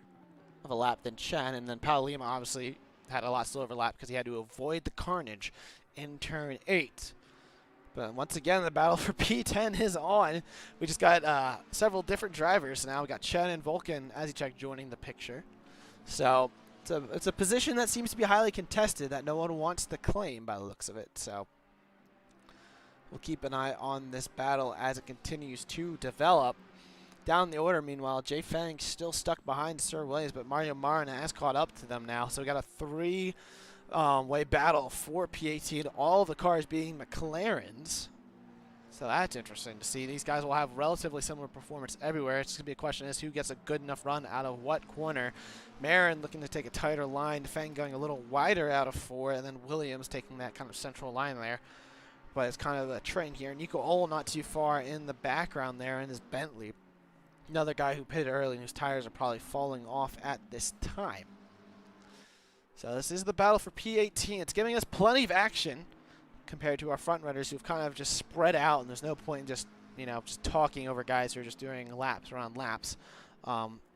S2: of a lap than Chen, and then Paulo Lima obviously had a lot slower of a lap because he had to avoid the carnage in turn 8. But once again, the battle for P10 is on. We just got several different drivers now. We got Chen and Volkan Azicek joining the picture. So it's a position that seems to be highly contested that no one wants to claim by the looks of it. So we'll keep an eye on this battle as it continues to develop. Down the order, meanwhile, Jay Fang still stuck behind Sir Williams, but Mario Marin has caught up to them now. So we got a three-way battle for P18, all the cars being McLarens. So that's interesting to see. These guys will have relatively similar performance everywhere. It's going to be a question as who gets a good enough run out of what corner. Marin looking to take a tighter line, Fang going a little wider out of 4, and then Williams taking that kind of central line there. But it's kind of a trend here. Nico Ohl not too far in the background there in his Bentley. Another guy who pitted early and whose tires are probably falling off at this time. So this is the battle for P18. It's giving us plenty of action compared to our front runners who've kind of just spread out, and there's no point in just, just talking over guys who are just doing laps around laps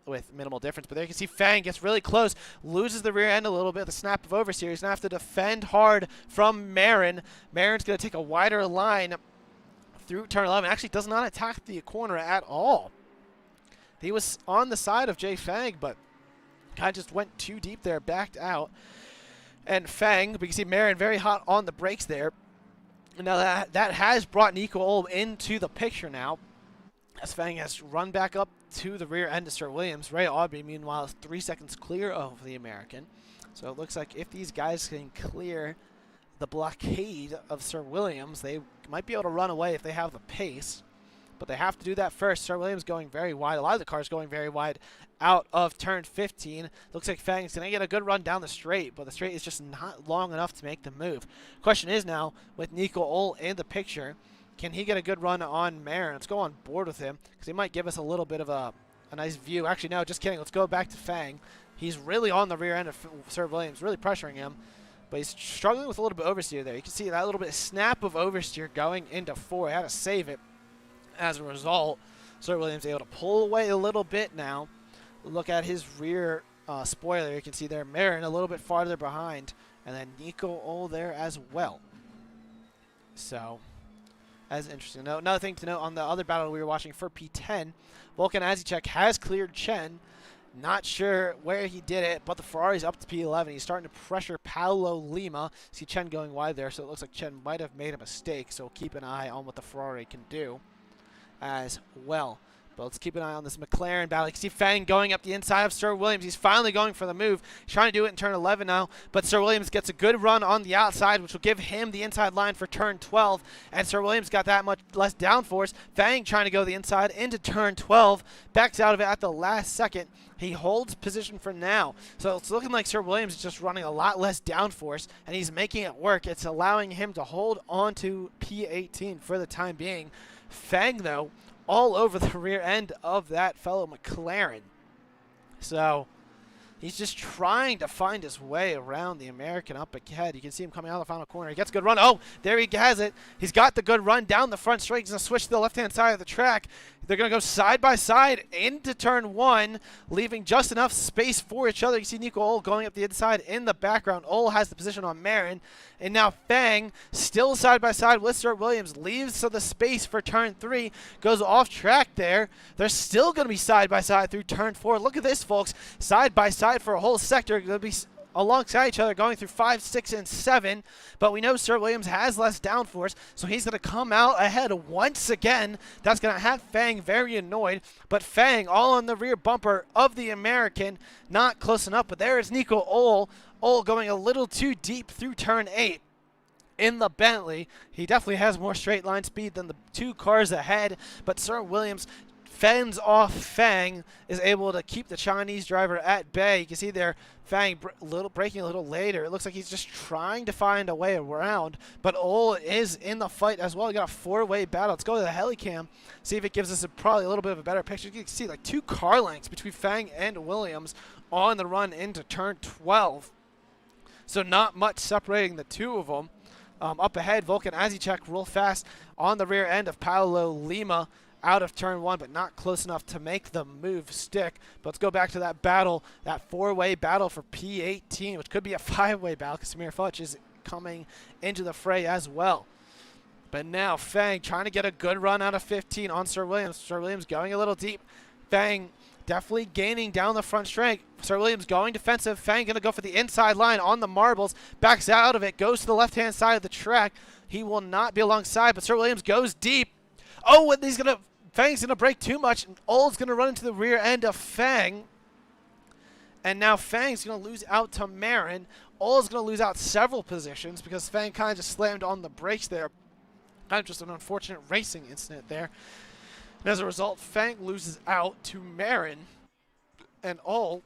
S2: with minimal difference. But there you can see Fang gets really close, loses the rear end a little bit, the snap of oversteer. He's going to have to defend hard from Marin. Marin's going to take a wider line through turn 11. Actually does not attack the corner at all. He was on the side of Jay Fang, but kind of just went too deep there, backed out. And Fang, we can see Marin very hot on the brakes there. And now that has brought Nico Ohl into the picture now, as Fang has run back up to the rear end of Sir Williams. Ray Aubrey, meanwhile, is 3 seconds clear of the American. So it looks like if these guys can clear the blockade of Sir Williams, they might be able to run away if they have the pace. But they have to do that first. Sir Williams going very wide. A lot of the cars going very wide out of turn 15. Looks like Fang's going to get a good run down the straight, but the straight is just not long enough to make the move. Question is now, with Nico Ohl in the picture, can he get a good run on Marin? Let's go on board with him, because he might give us a little bit of a nice view. Actually, no, just kidding. Let's go back to Fang. He's really on the rear end of Sir Williams, really pressuring him. But he's struggling with a little bit of oversteer there. You can see that little bit of snap of oversteer going into 4. He had to save it. As a result, Sir Williams able to pull away a little bit now. Look at his rear spoiler. You can see there Marin a little bit farther behind. And then Nico Ohl there as well. So, that's interesting. Now, another thing to note on the other battle we were watching for P10, Volkan Azicek has cleared Chen. Not sure where he did it, but the Ferrari's up to P11. He's starting to pressure Paulo Lima. See Chen going wide there, so it looks like Chen might have made a mistake. So keep an eye on what the Ferrari can do as well. But let's keep an eye on this McLaren battle. You can see Fang going up the inside of Sir Williams. He's finally going for the move. He's trying to do it in turn 11 now, but Sir Williams gets a good run on the outside, which will give him the inside line for turn 12, and Sir Williams got that much less downforce. Fang trying to go the inside into turn 12, backs out of it at the last second. He holds position for now. So it's looking like Sir Williams is just running a lot less downforce, and he's making it work. It's allowing him to hold on to P18 for the time being. Fang, though, all over the rear end of that fellow McLaren. So he's just trying to find his way around the American up ahead. You can see him coming out of the final corner. He gets a good run. Oh, there he has it. He's got the good run down the front straight. He's going to switch to the left-hand side of the track. They're going to go side by side into turn 1, leaving just enough space for each other. You see Nico Ole going up the inside in the background. Ole has the position on Marin. And now Fang, still side by side with Sir Williams, leaves so the space for turn 3, goes off track there. They're still going to be side by side through turn 4. Look at this, folks. Side by side for a whole sector. They'll be alongside each other going through 5, 6, and 7, but we know Sir Williams has less downforce, so he's going to come out ahead once again. That's going to have Fang very annoyed, but Fang all on the rear bumper of the American, not close enough, but there is Nico Ole. Ole going a little too deep through turn 8 in the Bentley. He definitely has more straight line speed than the 2 cars ahead, but Sir Williams fends off Fang, is able to keep the Chinese driver at bay. You can see there Fang braking a little later. It looks like he's just trying to find a way around, but Ole is in the fight as well. We got a 4-way battle. Let's go to the helicam, see if it gives us probably a little bit of a better picture. You can see like 2 car lengths between Fang and Williams on the run into turn 12. So not much separating the 2 of them. Up ahead, Volkan Azicek real fast on the rear end of Paulo Lima, out of turn 1, but not close enough to make the move stick. But let's go back to that battle, that 4-way battle for P18, which could be a 5-way battle because Samir Futch is coming into the fray as well. But now Fang trying to get a good run out of 15 on Sir Williams. Sir Williams going a little deep. Fang definitely gaining down the front straight. Sir Williams going defensive. Fang going to go for the inside line on the marbles. Backs out of it. Goes to the left-hand side of the track. He will not be alongside, but Sir Williams goes deep. Oh, and Fang's going to break too much. And Ole's going to run into the rear end of Fang. And now Fang's going to lose out to Marin. Ole's going to lose out several positions because Fang kind of just slammed on the brakes there. Kind of just an unfortunate racing incident there. And as a result, Fang loses out to Marin, and Ole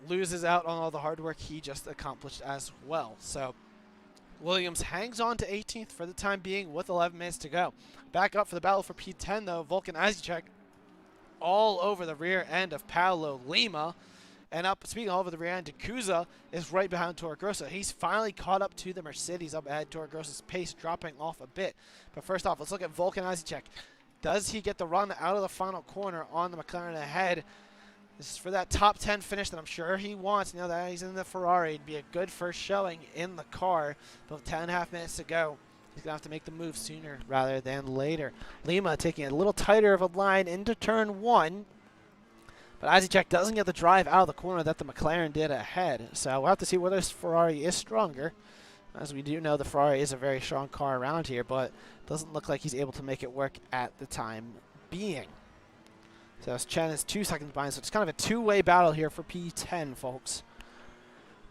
S2: loses out on all the hard work he just accomplished as well. So Williams hangs on to 18th for the time being with 11 minutes to go. Back up for the battle for P10, though. Volkan Azicek all over the rear end of Paulo Lima. And up, speaking all over the rear end, Kuza is right behind Toro Grosso. He's finally caught up to the Mercedes up ahead. Toro Grosso's pace dropping off a bit. But first off, let's look at Volkan Azicek. Does he get the run out of the final corner on the McLaren ahead? This is for that top 10 finish that I'm sure he wants. Now that he's in the Ferrari, it'd be a good first showing in the car. But with 10.5 minutes to go, he's going to have to make the move sooner rather than later. Lima taking a little tighter of a line into turn 1. But Azicek doesn't get the drive out of the corner that the McLaren did ahead. So we'll have to see whether this Ferrari is stronger. As we do know, the Ferrari is a very strong car around here, but doesn't look like he's able to make it work at the time being. So Chen is 2 seconds behind, so it's kind of a 2-way battle here for P10, folks.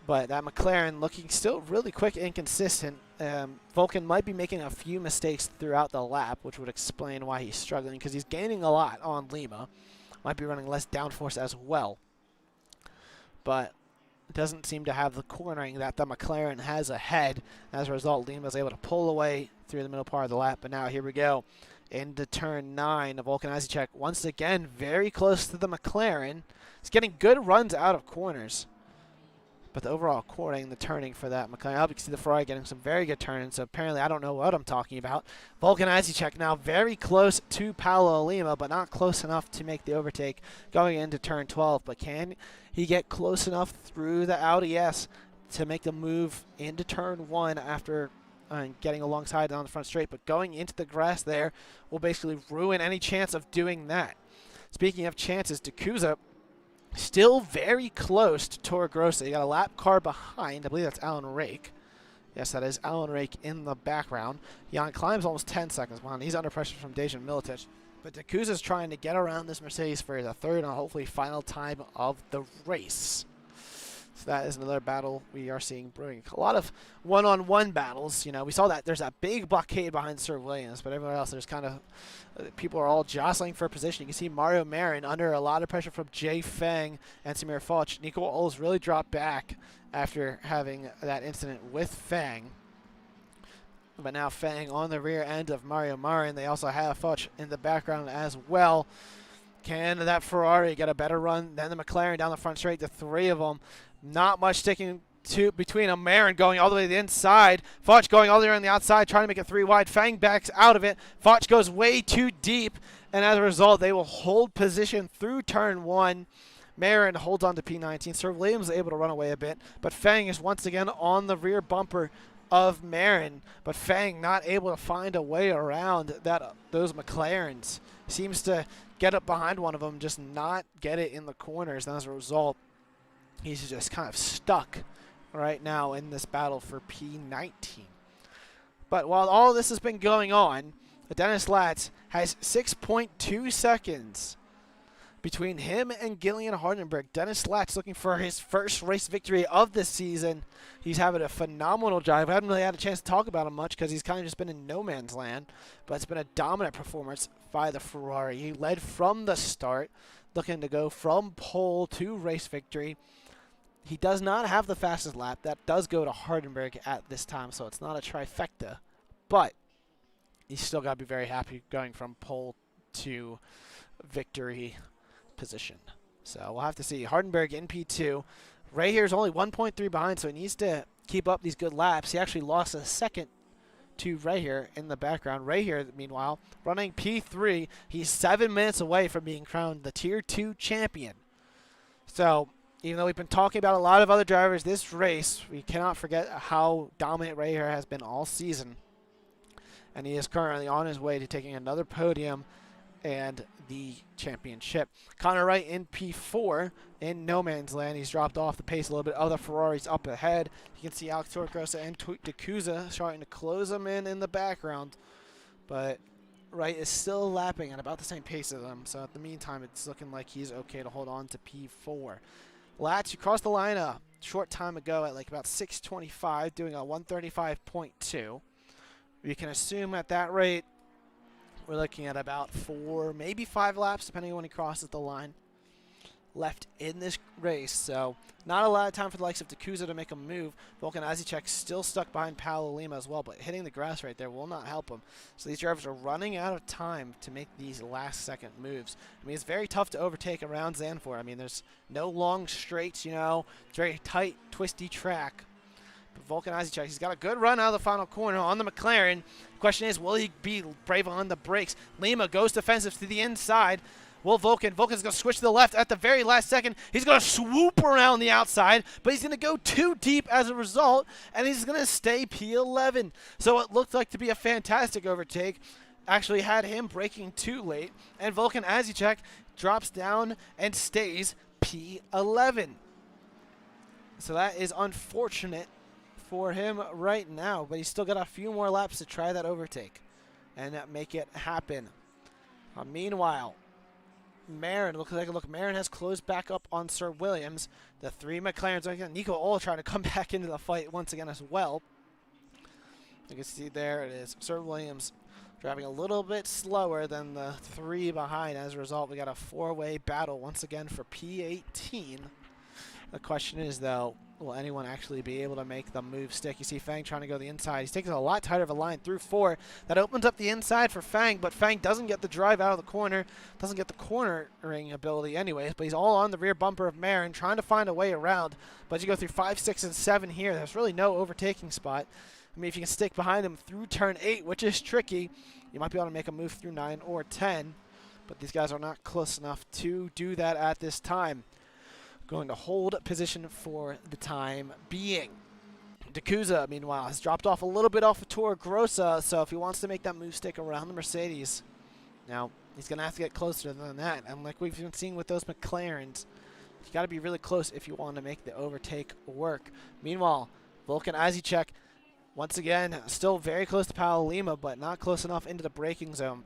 S2: But that McLaren looking still really quick and consistent. Volkan might be making a few mistakes throughout the lap, which would explain why he's struggling, because he's gaining a lot on Lima. Might be running less downforce as well. But doesn't seem to have the cornering that the McLaren has ahead. As a result, Lima is able to pull away through the middle part of the lap. But now here we go into turn 9 of Volkan Azicek. Once again, very close to the McLaren. He's getting good runs out of corners. But the overall cornering, the turning for that McLaren, you can see the Ferrari getting some very good turns. So apparently I don't know what I'm talking about. Volkan Azicek now very close to Paulo Lima, but not close enough to make the overtake going into turn 12. But can he get close enough through the Audi S to make the move into turn 1 after getting alongside on the front straight? But going into the grass there will basically ruin any chance of doing that. Speaking of chances, D'Couza still very close to Toro Grosso. You got a lap car behind. I believe that's Alan Rake. Yes, that is Alan Rake in the background. Jan Klime's almost 10 seconds behind. He's under pressure from Dejan Milicic. But Dakuza's trying to get around this Mercedes for the third and hopefully final time of the race. So that is another battle we are seeing brewing. A lot of one-on-one battles. You know, we saw that there's that big blockade behind Sir Williams, but everywhere else there's kind of people are all jostling for position. You can see Mario Marin under a lot of pressure from Jay Feng and Samir Foch. Nico Oles really dropped back after having that incident with Feng. But now Feng on the rear end of Mario Marin. They also have Foch in the background as well. Can that Ferrari get a better run than the McLaren down the front straight? The three of them. Not much sticking between them. Marin going all the way to the inside. Foch going all the way around the outside, trying to make it 3 wide. Fang backs out of it. Foch goes way too deep, and as a result, they will hold position through turn 1. Marin holds on to P19. Sir Williams is able to run away a bit, but Fang is once again on the rear bumper of Marin. But Fang not able to find a way around those McLarens. Seems to get up behind one of them, just not get it in the corners, and as a result, he's just kind of stuck right now in this battle for P19. But while all this has been going on, Dennis Latz has 6.2 seconds between him and Gillian Hardenberg. Dennis Latz looking for his first race victory of this season. He's having a phenomenal drive. I haven't really had a chance to talk about him much because he's kind of just been in no man's land. But it's been a dominant performance by the Ferrari. He led from the start, looking to go from pole to race victory. He does not have the fastest lap. That does go to Hardenberg at this time, so it's not a trifecta. But he's still got to be very happy going from pole to victory position. So we'll have to see. Hardenberg in P2. Ray here is only 1.3 behind, so he needs to keep up these good laps. He actually lost a second to Ray here in the background. Ray here, meanwhile, running P3. He's 7 minutes away from being crowned the Tier 2 champion. So even though we've been talking about a lot of other drivers this race, we cannot forget how dominant Ray here has been all season. And he is currently on his way to taking another podium and the championship. Connor Wright in P4 in no man's land. He's dropped off the pace a little bit. Other Ferraris up ahead. You can see Alex Torregrossa and Dakuza starting to close them in the background. But Wright is still lapping at about the same pace as them. So at the meantime, it's looking like he's okay to hold on to P4. Latz, you crossed the line a short time ago at like about 6:25, doing a 1:35.2. You can assume at that rate, we're looking at about 4, maybe 5 laps, depending on when he crosses the line, left in this race. So not a lot of time for the likes of Dakuza to make a move. Volkan Azicek still stuck behind Paolo Lima as well, but hitting the grass right there will not help him. So these drivers are running out of time to make these last-second moves. I mean, it's very tough to overtake around Zandvoort. I mean, there's no long straights, you know. It's very tight, twisty track. But Volkan Azicek, he's got a good run out of the final corner on the McLaren. Question is, will he be brave on the brakes? Lima goes defensive to the inside. Will Volkan's going to switch to the left at the very last second. He's going to swoop around the outside, but he's going to go too deep as a result, and he's going to stay P11. So it looked like to be a fantastic overtake. Actually had him braking too late, and Volkan Azicek drops down and stays P11. So that is unfortunate for him right now, but he's still got a few more laps to try that overtake and make it happen. Meanwhile, Marin, Marin has closed back up on Sir Williams. The 3 McLarens, Nico Ola trying to come back into the fight once again as well. You can see there it is. Sir Williams driving a little bit slower than the 3 behind. As a result, we got a 4-way battle once again for P18. The question is, though, will anyone actually be able to make the move stick? You see Fang trying to go the inside. He's taking a lot tighter of a line through 4. That opens up the inside for Fang, but Fang doesn't get the drive out of the corner, doesn't get the cornering ability anyways, but he's all on the rear bumper of Marin, trying to find a way around. But you go through 5, 6, and 7 here. There's really no overtaking spot. I mean, if you can stick behind him through turn 8, which is tricky, you might be able to make a move through 9 or 10. But these guys are not close enough to do that at this time. Going to hold position for the time being. Dakuza, meanwhile, has dropped off a little bit off of Torregrossa, so if he wants to make that move stick around the Mercedes, now he's going to have to get closer than that. And like we've been seeing with those McLarens, you got to be really close if you want to make the overtake work. Meanwhile, Volkan Azicek, once again, still very close to Paolo Lima, but not close enough into the braking zone.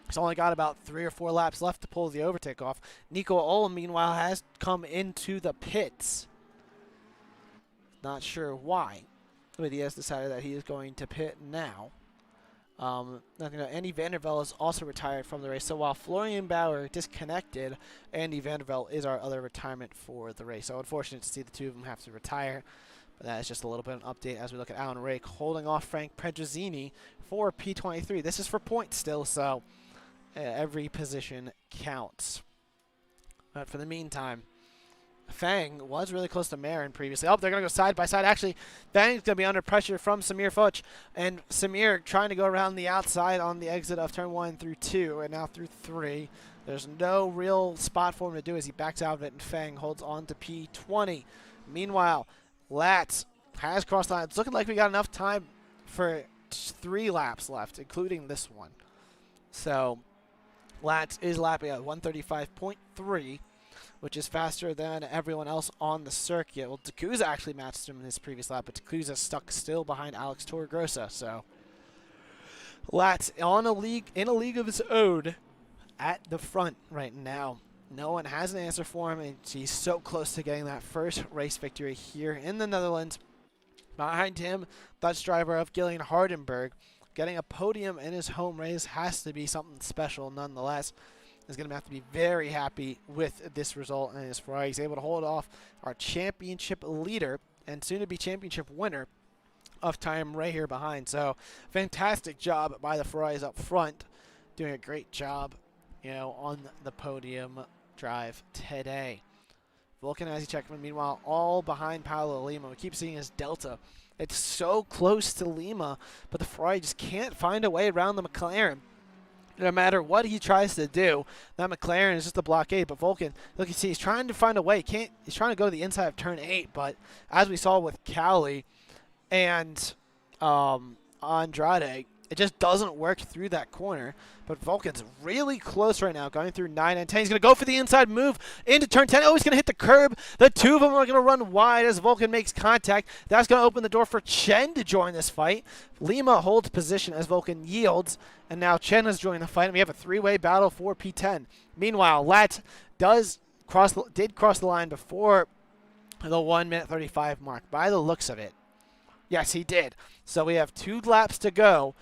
S2: He's only got about 3 or 4 laps left to pull the overtake off. Nico Ohl, meanwhile, has come into the pits. Not sure why, but he has decided that he is going to pit now. Andy Vandervelde is also retired from the race. So while Florian Bauer disconnected, Andy Vandervelde is our other retirement for the race. So unfortunate to see the two of them have to retire. But that is just a little bit of an update as we look at Alan Rake holding off Frank Pedrozzini for P23. This is for points still, so every position counts. But for the meantime, Fang was really close to Marin previously. Oh, they're going to go side by side. Actually, Fang's going to be under pressure from Samir Foch. And Samir trying to go around the outside on the exit of turn 1 through 2 and now through 3. There's no real spot for him to do as he backs out of it, and Fang holds on to P20. Meanwhile, Latz has crossed the line. It's looking like we got enough time for 3 laps left, including this one. So Latz is lapping at 135.3. which is faster than everyone else on the circuit. Well, Dacuza actually matched him in his previous lap, but Dacuza stuck still behind Alex Torregrossa. So Latz in a league of his own at the front right now. No one has an answer for him, and he's so close to getting that first race victory here in the Netherlands. Behind him, Dutch driver of Gillian Hardenberg. Getting a podium in his home race has to be something special nonetheless. Is going to have to be very happy with this result, and his Ferrari he's able to hold off our championship leader and soon-to-be championship winner of time right here behind. So fantastic job by the Ferraris up front, doing a great job, on the podium drive today. Vulcan as he checked him, meanwhile, all behind Paulo Lima. We keep seeing his delta. It's so close to Lima, but the Ferrari just can't find a way around the McLaren. No matter what he tries to do, that McLaren is just a blockade. But Vulcan, look, you see, he's trying to find a way. He's trying to go to the inside of turn 8, but as we saw with Cowley and Andrade, it just doesn't work through that corner. But Vulcan's really close right now, going through 9 and 10. He's going to go for the inside move into turn 10. Oh, he's going to hit the curb. The two of them are going to run wide as Vulcan makes contact. That's going to open the door for Chen to join this fight. Lima holds position as Vulcan yields. And now Chen has joined the fight, and we have a 3-way battle for P10. Meanwhile, Lat did cross the line before the 1 minute 35 mark, by the looks of it. Yes, he did. So we have 2 laps to go,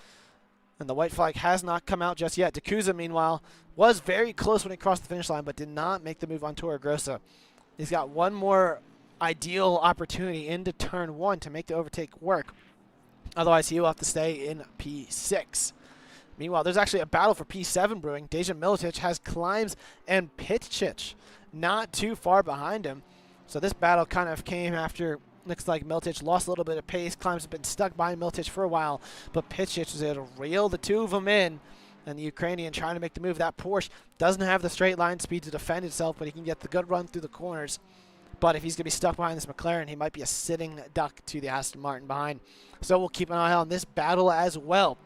S2: and the white flag has not come out just yet. Dacuza, meanwhile, was very close when he crossed the finish line, but did not make the move on Torregrossa. He's got one more ideal opportunity into turn 1 to make the overtake work. Otherwise, he will have to stay in P6. Meanwhile, there's actually a battle for P7 brewing. Dejan Milicic has Klimes and Pitchich not too far behind him. So this battle kind of came after, looks like Milicic lost a little bit of pace. Klimes has been stuck behind Milicic for a while, but Pitchich was able to reel the two of them in. And the Ukrainian trying to make the move. That Porsche doesn't have the straight line speed to defend itself, but he can get the good run through the corners. But if he's going to be stuck behind this McLaren, he might be a sitting duck to the Aston Martin behind. So we'll keep an eye on this battle as well.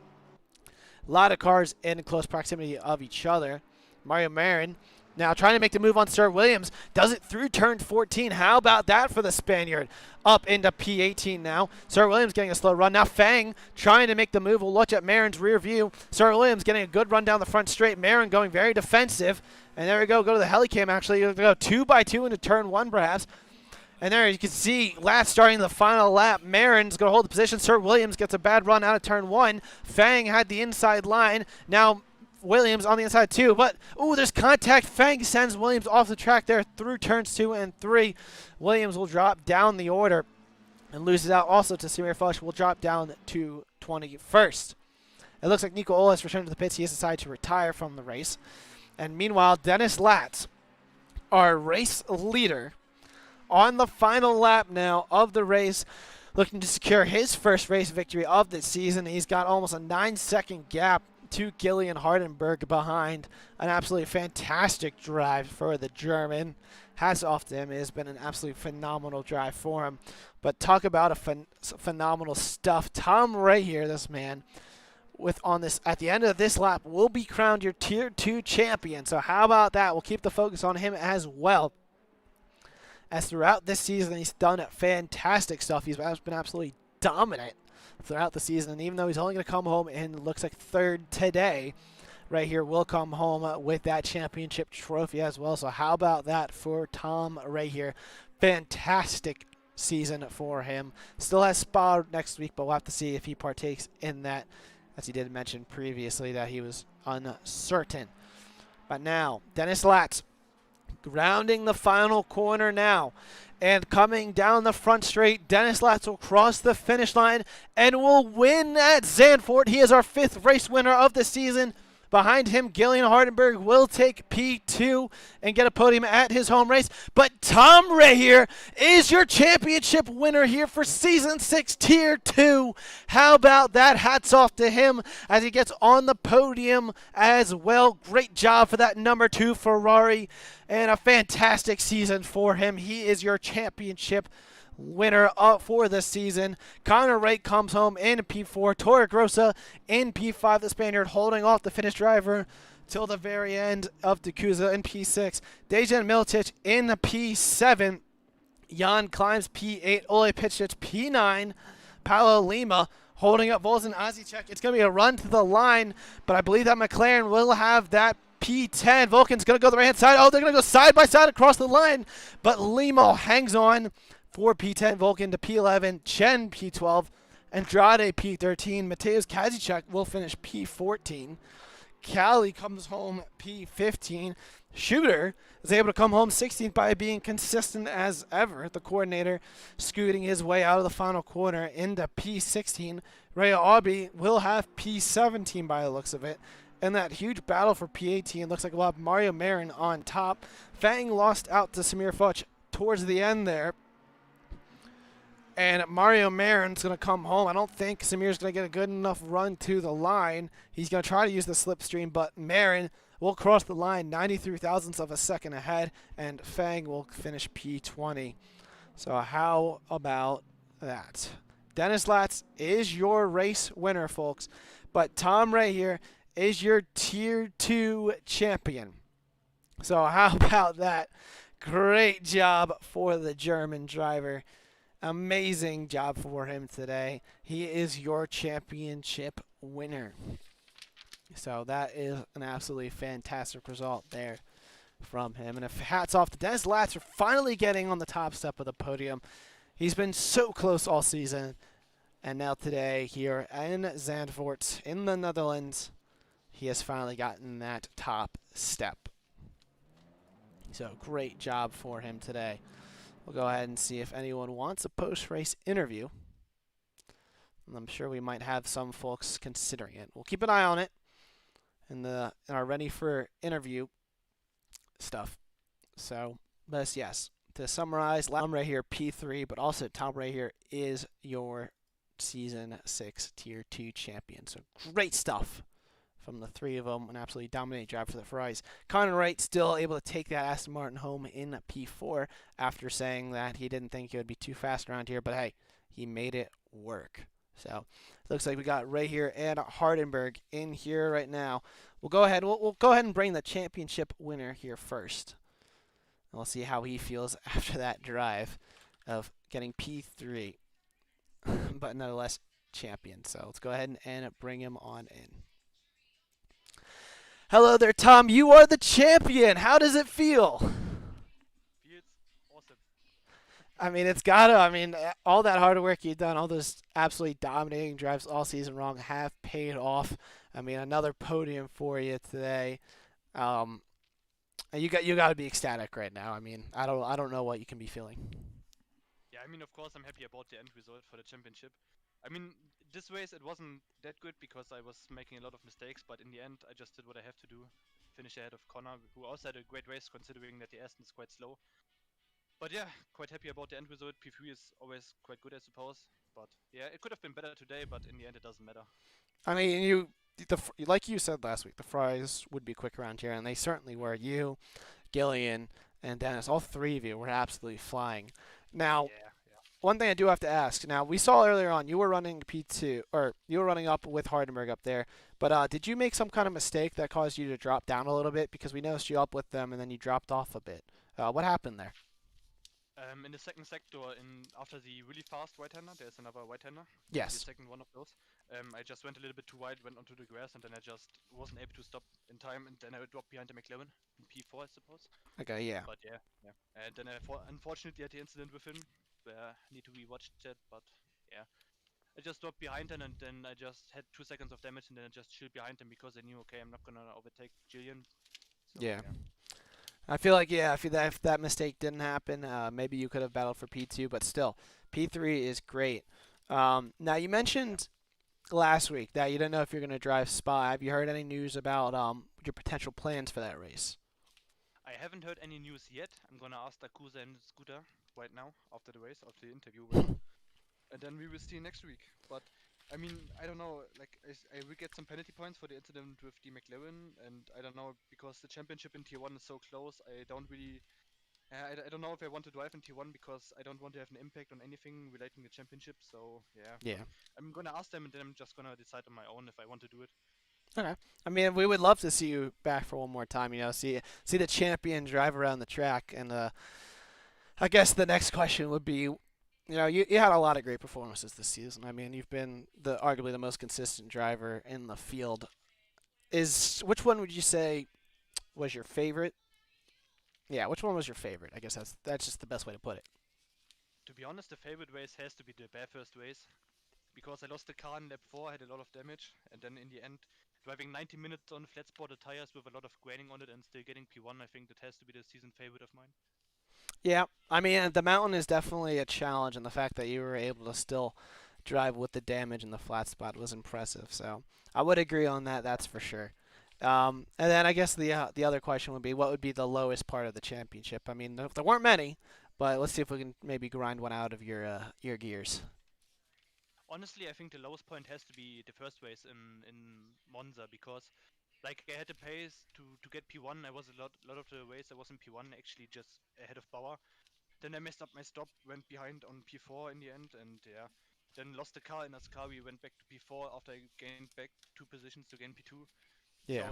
S2: A lot of cars in close proximity of each other. Mario Marin now trying to make the move on Sir Williams. Does it through turn 14. How about that for the Spaniard? Up into P18 now. Sir Williams getting a slow run. Now Fang trying to make the move. We'll look at Marin's rear view. Sir Williams getting a good run down the front straight. Marin going very defensive. And there we go. Go to the helicam actually. You're going to go 2 by 2 into turn 1 perhaps. And there you can see Lat starting the final lap. Marin's going to hold the position. Sir Williams gets a bad run out of turn 1. Fang had the inside line. Now Williams on the inside too. But, ooh, there's contact. Fang sends Williams off the track there through turns 2 and 3. Williams will drop down the order and loses out also to Samir Foch. Will drop down to 21st. It looks like Nico Ohl has returned to the pits. He has decided to retire from the race. And meanwhile, Dennis Latz, our race leader, on the final lap now of the race, looking to secure his first race victory of the season. He's got almost a 9-second gap to Gillian Hardenberg behind. An absolutely fantastic drive for the German. Hats off to him. It has been an absolutely phenomenal drive for him. But talk about a phenomenal stuff. Tom Ray here, this man, at the end of this lap, will be crowned your Tier 2 champion. So how about that? We'll keep the focus on him as well. As throughout this season, he's done fantastic stuff. He's been absolutely dominant throughout the season. And even though he's only going to come home in, looks like 3rd today, right here will come home with that championship trophy as well. So how about that for Tom right here? Fantastic season for him. Still has Spa next week, but we'll have to see if he partakes in that, as he did mention previously that he was uncertain. But now, Dennis Latz rounding the final corner now. And coming down the front straight, Dennis Latz will cross the finish line and will win at Zandvoort. He is our 5th race winner of the season. Behind him, Gillian Hardenberg will take P2 and get a podium at his home race. But Tom Ray here is your championship winner here for Season 6 Tier 2. How about that? Hats off to him as he gets on the podium as well. Great job for that number 2 Ferrari. And a fantastic season for him. He is your championship winner for the season. Connor Wright comes home in P4. Torregrossa in P5. The Spaniard holding off the Finnish driver till the very end of Dakuza in P6. Dejan Milicic in P7. Jan climbs P8. Ole Pitchich P9. Paolo Lima holding up Volzin Azicek. It's going to be a run to the line, but I believe that McLaren will have that P10. Vulcan's going to go to the right-hand side. Oh, they're going to go side by side across the line, but Lima hangs on for P10. Vulcan to P11. Chen P12. Andrade P13. Mateusz Kazicek will finish P14. Cali comes home P15. Shooter is able to come home 16th by being consistent as ever. The coordinator scooting his way out of the final corner into P16. Ray Aubie will have P17 by the looks of it. And that huge battle for P18 looks like we'll have Mario Marin on top. Fang lost out to Samir Fuch towards the end there. And Mario Marin's going to come home. I don't think Samir's going to get a good enough run to the line. He's going to try to use the slipstream, but Marin will cross the line 93 thousandths of a second ahead, and Fang will finish P20. So how about that? Dennis Latz is your race winner, folks. But Tom Ray here is your Tier 2 champion. So how about that? Great job for the German driver. Amazing job for him today. He is your championship winner. So that is an absolutely fantastic result there from him. And hats off to Dennis Latz for finally getting on the top step of the podium. He's been so close all season. And now today here in Zandvoort in the Netherlands, he has finally gotten that top step. So great job for him today. We'll go ahead and see if anyone wants a post-race interview. And I'm sure we might have some folks considering it. We'll keep an eye on it in our ready for interview stuff. So, but yes, to summarize, Tom Ray here P3, but also Tom Ray here is your Season 6 Tier 2 champion. So great stuff from the three of them. An absolutely dominating drive for the Ferraris. Connor Wright still able to take that Aston Martin home in P4 after saying that he didn't think it would be too fast around here, but hey, he made it work. So looks like we got Ray here and Hardenberg in here right now. We'll go ahead and bring the championship winner here first. And we'll see how he feels after that drive of getting P3, but nonetheless champion. So let's go ahead and bring him on in. Hello there, Tom. You are the champion. How does it feel?
S3: Feels awesome.
S2: I mean, it's gotta. I mean, all that hard work you've done, all those absolutely dominating drives all season long have paid off. I mean, another podium for you today. You got to be ecstatic right now. I mean, I don't know what you can be feeling.
S3: Yeah, I mean, of course, I'm happy about the end result for the championship. I mean, this race, it wasn't that good because I was making a lot of mistakes, but in the end, I just did what I have to do. Finish ahead of Connor, who also had a great race considering that the Aston is quite slow. But yeah, quite happy about the end result. P3 is always quite good, I suppose. But yeah, it could have been better today, but in the end, it doesn't matter.
S2: I mean, like you said last week, the Fries would be quick around here, and they certainly were. You, Gillian, and Dennis, all three of you were absolutely flying. Now, one thing I do have to ask. Now, we saw earlier on you were running P2, or you were running up with Hardenberg up there. But did you make some kind of mistake that caused you to drop down a little bit? Because we noticed you up with them, and then you dropped off a bit. What happened there?
S3: In the second sector, after the really fast right-hander, there's another right-hander.
S2: Yes.
S3: The second one of those. I just went a little bit too wide, went onto the grass, and then I just wasn't able to stop in time, and then I dropped behind the McLaren in P4, I suppose.
S2: Okay, yeah.
S3: But yeah. And then I unfortunately had the incident with him, where I need to rewatch that, but yeah. I just dropped behind him, and then I just had 2 seconds of damage, and then I just chilled behind him because I knew, okay, I'm not gonna overtake Jillian. So,
S2: Yeah. I feel like, yeah, if that mistake didn't happen, maybe you could have battled for P2, but still, P3 is great. Now, you mentioned last week that you didn't know if you're going to drive Spa. Have you heard any news about your potential plans for that race?
S3: I haven't heard any news yet. I'm gonna ask Dakusa and Scooter right now after the race, after the interview with them, and then we will see next week. But I mean, I don't know. Like, I will get some penalty points for the incident with the McLaren, and I don't know because the championship in Tier 1 is so close. I don't really. I don't know if I want to drive in Tier 1 because I don't want to have an impact on anything relating to the championship. So yeah,
S2: Yeah.
S3: I'm gonna ask them, and then I'm just gonna decide on my own if I want to do it.
S2: Okay. I mean, we would love to see you back for one more time. See the champion drive around the track. And I guess the next question would be, you had a lot of great performances this season. I mean, you've been arguably the most consistent driver in the field. Which one would you say was your favorite? Yeah, which one was your favorite? I guess that's just the best way to put it.
S3: To be honest, the favorite race has to be the Bathurst race. Because I lost the car in lap 4, I had a lot of damage, and then in the end, driving 90 minutes on flat spotted tires with a lot of graining on it and still getting P1, I think that has to be the season favorite of mine.
S2: Yeah, I mean, the mountain is definitely a challenge, and the fact that you were able to still drive with the damage in the flat spot was impressive. So I would agree on that. That's for sure. And then I guess the other question would be, what would be the lowest part of the championship? I mean, there weren't many, but let's see if we can maybe grind one out of your gears.
S3: Honestly, I think the lowest point has to be the first race in Monza because, like, I had the pace to get P1. I was a lot of the race I was in P1 actually just ahead of Bauer. Then I messed up my stop, went behind on P4 in the end, and yeah. Then lost the car in Ascari, went back to P4 after I gained back 2 positions to gain P2. So,
S2: Yeah.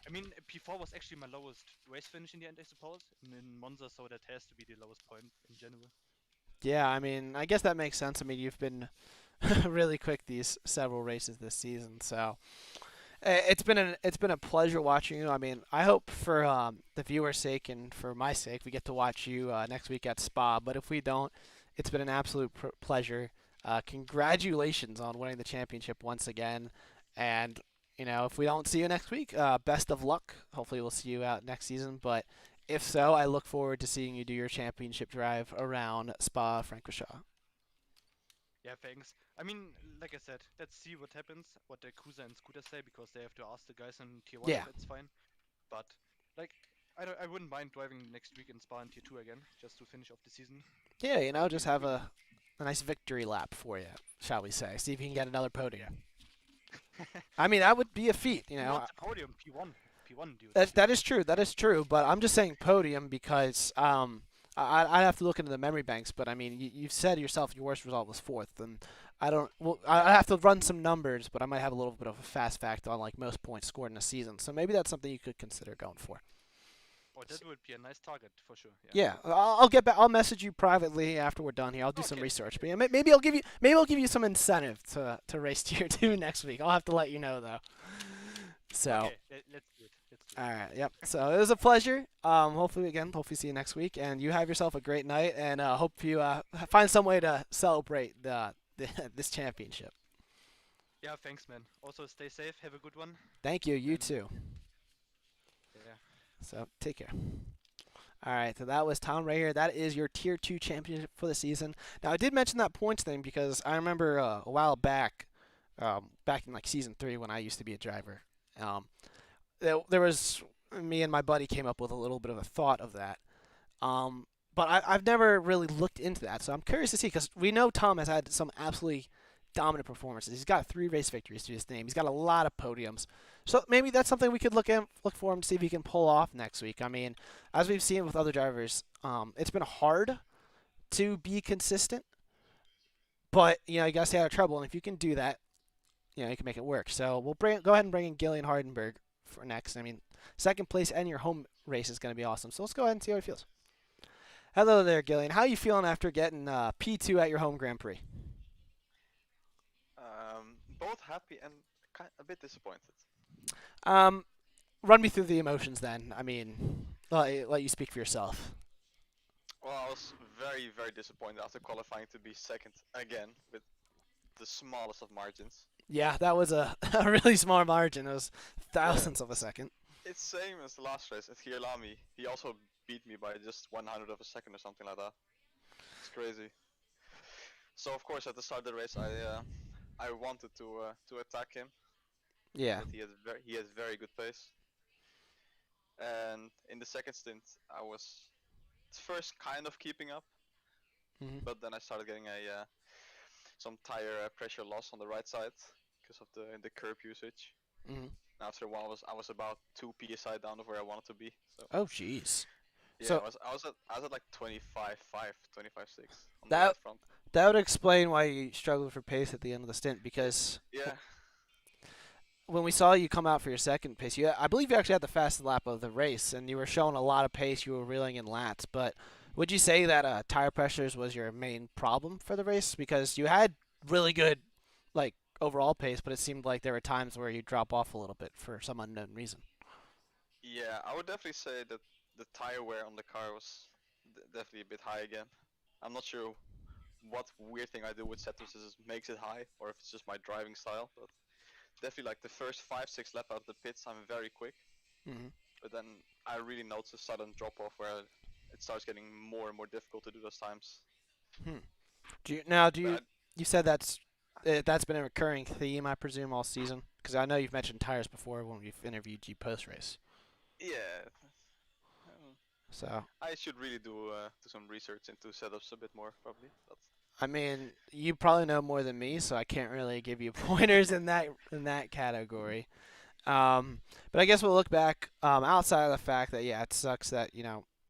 S3: I mean, P4 was actually my lowest race finish in the end, I suppose, in Monza, so that has to be the lowest point in general.
S2: Yeah, I mean, I guess that makes sense. I mean, you've been really quick these several races this season, so it's been a pleasure watching you. I mean, I hope for the viewers' sake and for my sake, we get to watch you next week at Spa. But if we don't, it's been an absolute pleasure. Congratulations on winning the championship once again, and if we don't see you next week, best of luck. Hopefully, we'll see you out next season. But if so, I look forward to seeing you do your championship drive around Spa-Francorchamps.
S3: Yeah, thanks. I mean, like I said, let's see what happens, what the Kusa and Scooter say, because they have to ask the guys in Tier 1
S2: Yeah.
S3: if it's fine. But, like, I wouldn't mind driving next week in Spa in Tier 2 again, just to finish off the season.
S2: Yeah, just have a nice victory lap for you, shall we say. See if you can get another podium. I mean, that would be a feat,
S3: Not the podium, P1, dude.
S2: That is true. That is true. But I'm just saying podium because I'd have to look into the memory banks. But I mean, you've said yourself your worst result was fourth, and I don't. Well, I have to run some numbers, but I might have a little bit of a fast fact on like most points scored in a season. So maybe that's something you could consider going for.
S3: Oh, that would be a nice target for sure.
S2: Yeah, I'll get back. I'll message you privately after we're done here. I'll do some
S3: Okay.
S2: research. But yeah, maybe I'll give you some incentive to race Tier 2 next week. I'll have to let you know though. So.
S3: Okay, let's do it.
S2: All right. Yep. So it was a pleasure. Hopefully see you next week, and you have yourself a great night, and hope you find some way to celebrate this championship.
S3: Yeah, thanks, man. Also, stay safe. Have a good one.
S2: Thank you. You
S3: And-
S2: too.
S3: Yeah.
S2: So take care. All right. So that was Tom right here. That is your Tier 2 championship for the season. Now I did mention that points thing because I remember a while back, back in like season 3 when I used to be a driver. There was me and my buddy came up with a little bit of a thought of that. But I've never really looked into that, so I'm curious to see because we know Tom has had some absolutely dominant performances. He's got 3 race victories to his name. He's got a lot of podiums. So maybe that's something we could look for him to see if he can pull off next week. I mean, as we've seen with other drivers, it's been hard to be consistent, but you got to stay out of trouble. And if you can do that, you can make it work. So we'll go ahead and bring in Gillian Hardenberg for next. I mean, second place and your home race is going to be awesome. So let's go ahead and see how he feels. Hello there, Gillian. How are you feeling after getting P2 at your home Grand Prix?
S4: both happy and a bit disappointed.
S2: Um, Run me through the emotions then. I mean, let you speak for yourself.
S4: Well, I was very, very disappointed after qualifying to be second again with the smallest of margins.
S2: Yeah, that was a, a really small margin. It was
S4: Yeah,
S2: thousandths of a second.
S4: it's same as the last race at Hirlami. He also beat me by just 100 of a second or something like that. It's crazy. So of course at the start of the race I wanted to attack him,
S2: Yeah.
S4: but he has very good pace. And in the second stint I was first kind of keeping up,
S2: Hmm.
S4: but then I started getting a some tire pressure loss on the right side because of the curb usage.
S2: Hmm.
S4: And after a while I was about 2 psi down of where I wanted to be. So
S2: Oh, jeez.
S4: yeah,
S2: So
S4: I was at like 25.5, 25.6 on the
S2: that
S4: right front.
S2: that would explain why you struggled for pace at the end of the stint because
S4: Yeah,
S2: when we saw you come out for your second pace, I believe you actually had the fastest lap of the race, and you were showing a lot of pace. You were reeling in lats, but would you say that tire pressures was your main problem for the race? Because you had really good, like overall pace, but it seemed like there were times where you drop off a little bit for some unknown reason.
S4: yeah, I would definitely say that the tire wear on the car was definitely a bit high again. I'm not sure what weird thing I do with setups makes it high, or if it's just my driving style. But definitely like the first 5, 6 lap out of the pits, I'm very quick.
S2: Hmm.
S4: But then I really notice a sudden drop off where it starts getting more and more difficult to do those times.
S2: Hmm. Do
S4: But
S2: you said that's been a recurring theme, I presume, all season? Because I know you've mentioned tires before when we've interviewed you post race.
S4: yeah, um,
S2: So
S4: I should really do some research into setups a bit more probably. But
S2: I mean, you probably know more than me, so I can't really give you pointers in that category. Um, but I guess we'll look back outside of the fact that yeah, it sucks that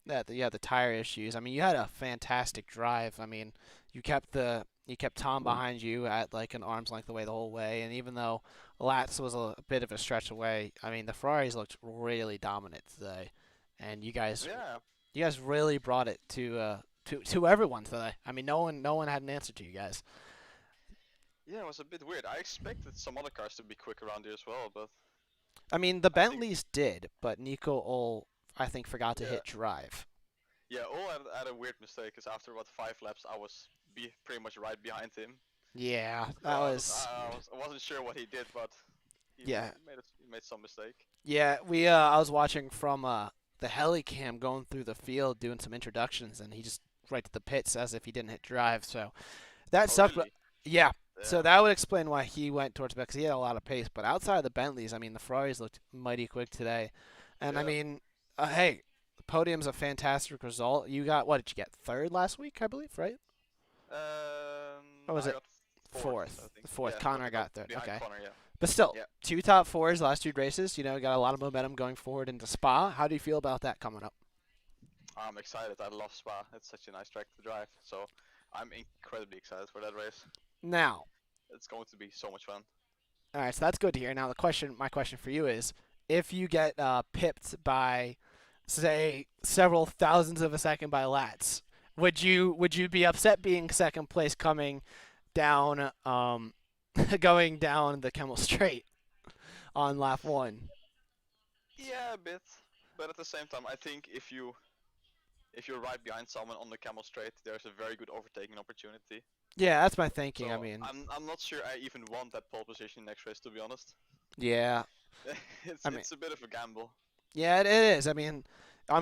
S2: that you had the tire issues. I mean, you had a fantastic drive. I mean, you kept Tom behind you at like an arm's length away the whole way, and even though Lats was a bit of a stretch away, I mean the Ferraris looked really dominant today, and
S4: yeah,
S2: you guys really brought it to everyone today. I mean, no one had an answer to you guys.
S4: yeah, it was a bit weird. I expected some other cars to be quick around here as well, but
S2: I mean, the
S4: I think
S2: Bentleys did, but Nico Ol, I think, forgot to
S4: yeah,
S2: hit drive.
S4: yeah. All had a weird mistake because after about 5 laps, I was pretty much right behind him.
S2: Yeah,
S4: So
S2: that was
S4: I wasn't sure what he did, but
S2: yeah,
S4: he made some mistake.
S2: yeah. We I was watching from the helicam going through the field doing some introductions, and he just right to the pits as if he didn't hit drive. So that
S4: Oh
S2: sucked. But
S4: really?
S2: yeah, so
S4: Yeah,
S2: that would explain why he went towards because he had a lot of pace. But outside of the Bentleys, I mean, the Ferraris looked mighty quick today, and I
S4: yeah.
S2: mean, hey, the podium's a fantastic result. You got what did you get? Third last week, I believe, right? Or was
S4: I
S2: it
S4: got fourth, I
S2: fourth?
S4: think.
S2: The fourth.
S4: Yeah, fourth.
S2: Connor
S4: I got
S2: got third.
S4: behind
S2: Okay.
S4: Connor. Yeah,
S2: But still,
S4: yeah.
S2: two top fours last two races. Got a lot of momentum going forward into Spa. How do you feel about that coming up?
S4: I'm excited. I love Spa. It's such a nice track to drive. So I'm incredibly excited for that race.
S2: Now,
S4: It's going to be so much fun.
S2: all right, so that's good to hear. Now, my question for you is, if you get pipped by, say, several thousands of a second by Lats, would you be upset being second place coming down, going down the Kemmel Straight on lap one?
S4: Yeah, a bit. But at the same time, I think if you're right behind someone on the camel straight, there's a very good overtaking opportunity.
S2: Yeah, that's my thinking. I
S4: So
S2: mean,
S4: I'm not sure I even want that pole position next race, to be honest.
S2: yeah,
S4: it's
S2: I mean,
S4: it's a bit of a gamble.
S2: yeah, it is. I mean,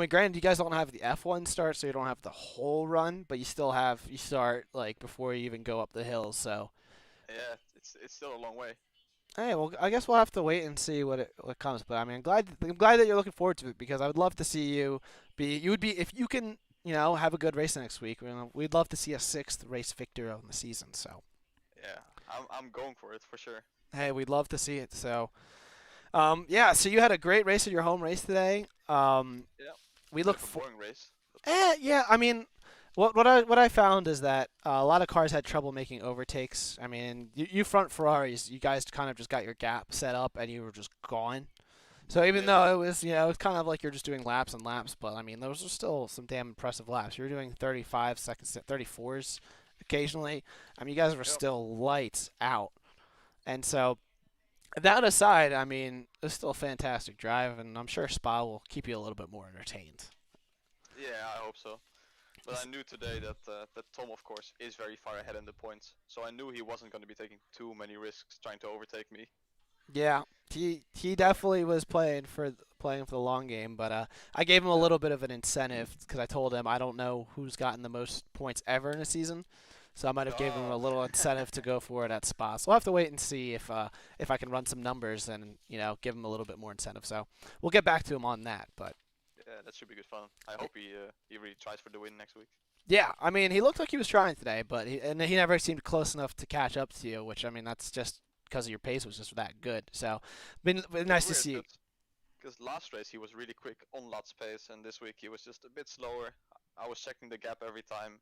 S2: granted, you guys don't have the F1 start, so you don't have the whole run, but you start like before you even go up the hills. So,
S4: Yeah, it's still a long way.
S2: hey, well, I guess we'll have to wait and see what comes. But I mean, I'm glad that you're looking forward to it because I would love to see you be. You would be if you can, have a good race next week. We'd love to see a sixth race victor on the season. So,
S4: Yeah, I'm going for it for sure.
S2: hey, we'd love to see it. So, yeah. So you had a great race at your home race today.
S4: Yeah,
S2: We
S4: bit
S2: look
S4: of a
S2: for.
S4: boring race. But
S2: Yeah, I mean, what I found is that a lot of cars had trouble making overtakes. I mean, you front Ferraris, you guys kind of just got your gap set up and you were just gone. So even
S4: yeah,
S2: though it was, it's kind of like you're just doing laps and laps, but I mean, those are still some damn impressive laps. You were doing 35 seconds, 34s occasionally. I mean, you guys were
S4: yeah,
S2: still lights out. And so that aside, I mean, it's still a fantastic drive, and I'm sure Spa will keep you a little bit more entertained.
S4: Yeah, I hope so. But I knew today that that Tom, of course, is very far ahead in the points, so I knew he wasn't going to be taking too many risks trying to overtake me.
S2: Yeah, he definitely was playing for the long game, but I gave him a
S4: Yeah.
S2: little bit of an incentive because I told him I don't know who's gotten the most points ever in a season, so I might have given him
S4: Oh.
S2: a little incentive to go for it at Spa. So we'll have to wait and see if I can run some numbers and give him a little bit more incentive. So we'll get back to him on that, but.
S4: Yeah, that should be good fun. I hope he really tries for the win next week.
S2: Yeah, I mean, he looked like he was trying today, but he never seemed close enough to catch up to you, which, I mean, that's just because your pace was just that good. So, been nice to see.
S4: Because last race he was really quick on Lot's pace, and this week he was just a bit slower. I was checking the gap every time,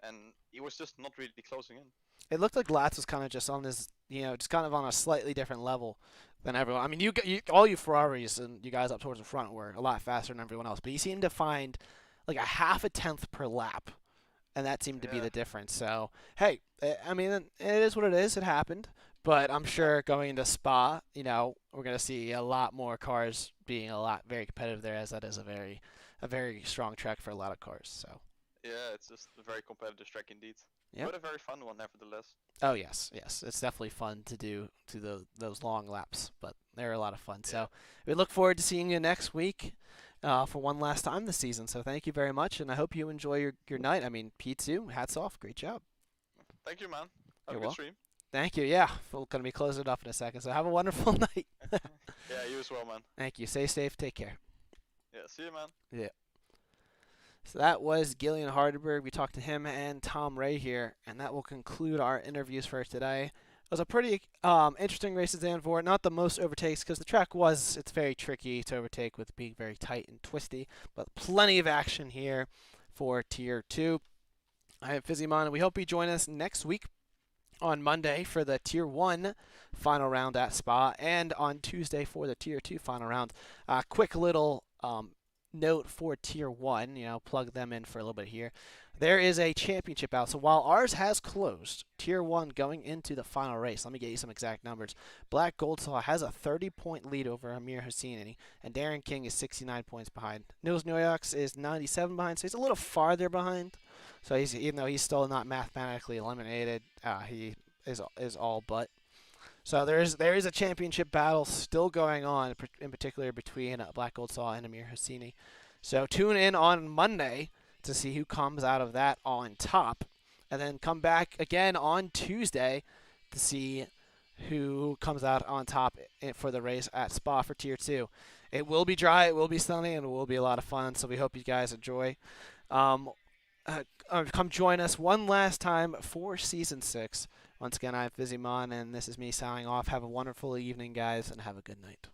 S4: and he was just not really closing in.
S2: It looked like Lats was kind of just on this, just kind of on a slightly different level than everyone. I mean, all you Ferraris and you guys up towards the front were a lot faster than everyone else, but he seemed to find like a half a tenth per lap, and that seemed to be
S4: Yeah.
S2: the difference. So, hey, I mean, it is what it is. It happened. But I'm sure going into Spa, we're going to see a lot more cars being very competitive there, as that is a very strong track for a lot of cars. So.
S4: Yeah, it's just a very competitive track indeed.
S2: Yep.
S4: But a very fun one nevertheless.
S2: Oh yes, yes, it's definitely fun to do those long laps, but they're a lot of fun.
S4: Yeah.
S2: So we look forward to seeing you next week for one last time this season. So thank you very much, and I hope you enjoy your night. I mean, P2, hats off, great job.
S4: Thank you, man. Have
S2: You're
S4: a good
S2: welcome.
S4: stream.
S2: Thank you. Yeah, we're gonna be closing it up in a second. So have a wonderful night.
S4: Yeah, you as well, man.
S2: Thank you. Stay safe. Take care.
S4: Yeah, see you, man.
S2: Yeah. So that was Gillian Hardenberg. We talked to him and Tom Ray here, and that will conclude our interviews for today. It was a pretty interesting race at Zandvoort. Not the most overtakes because the track it's very tricky to overtake with being very tight and twisty, but plenty of action here for Tier 2. I am Fizzymon, and we hope you join us next week on Monday for the Tier 1 final round at Spa, and on Tuesday for the Tier 2 final round. Quick little note for Tier 1, plug them in for a little bit here. There is a championship out. So while ours has closed, Tier 1 going into the final race, let me get you some exact numbers. Black Goldsaw has a 30-point lead over Amir Hosseini, and Darren King is 69 points behind. Nils Noyax is 97 behind, so he's a little farther behind. So even though he's still not mathematically eliminated, he is all but. So there is a championship battle still going on, in particular between Black Goldsaw and Amir Hosseini. So tune in on Monday to see who comes out of that on top, and then come back again on Tuesday to see who comes out on top for the race at Spa for Tier 2. It will be dry, it will be sunny, and it will be a lot of fun, so we hope you guys enjoy. Come join us one last time for Season 6. Once again, I'm Fizzymon, and this is me signing off. Have a wonderful evening, guys, and have a good night.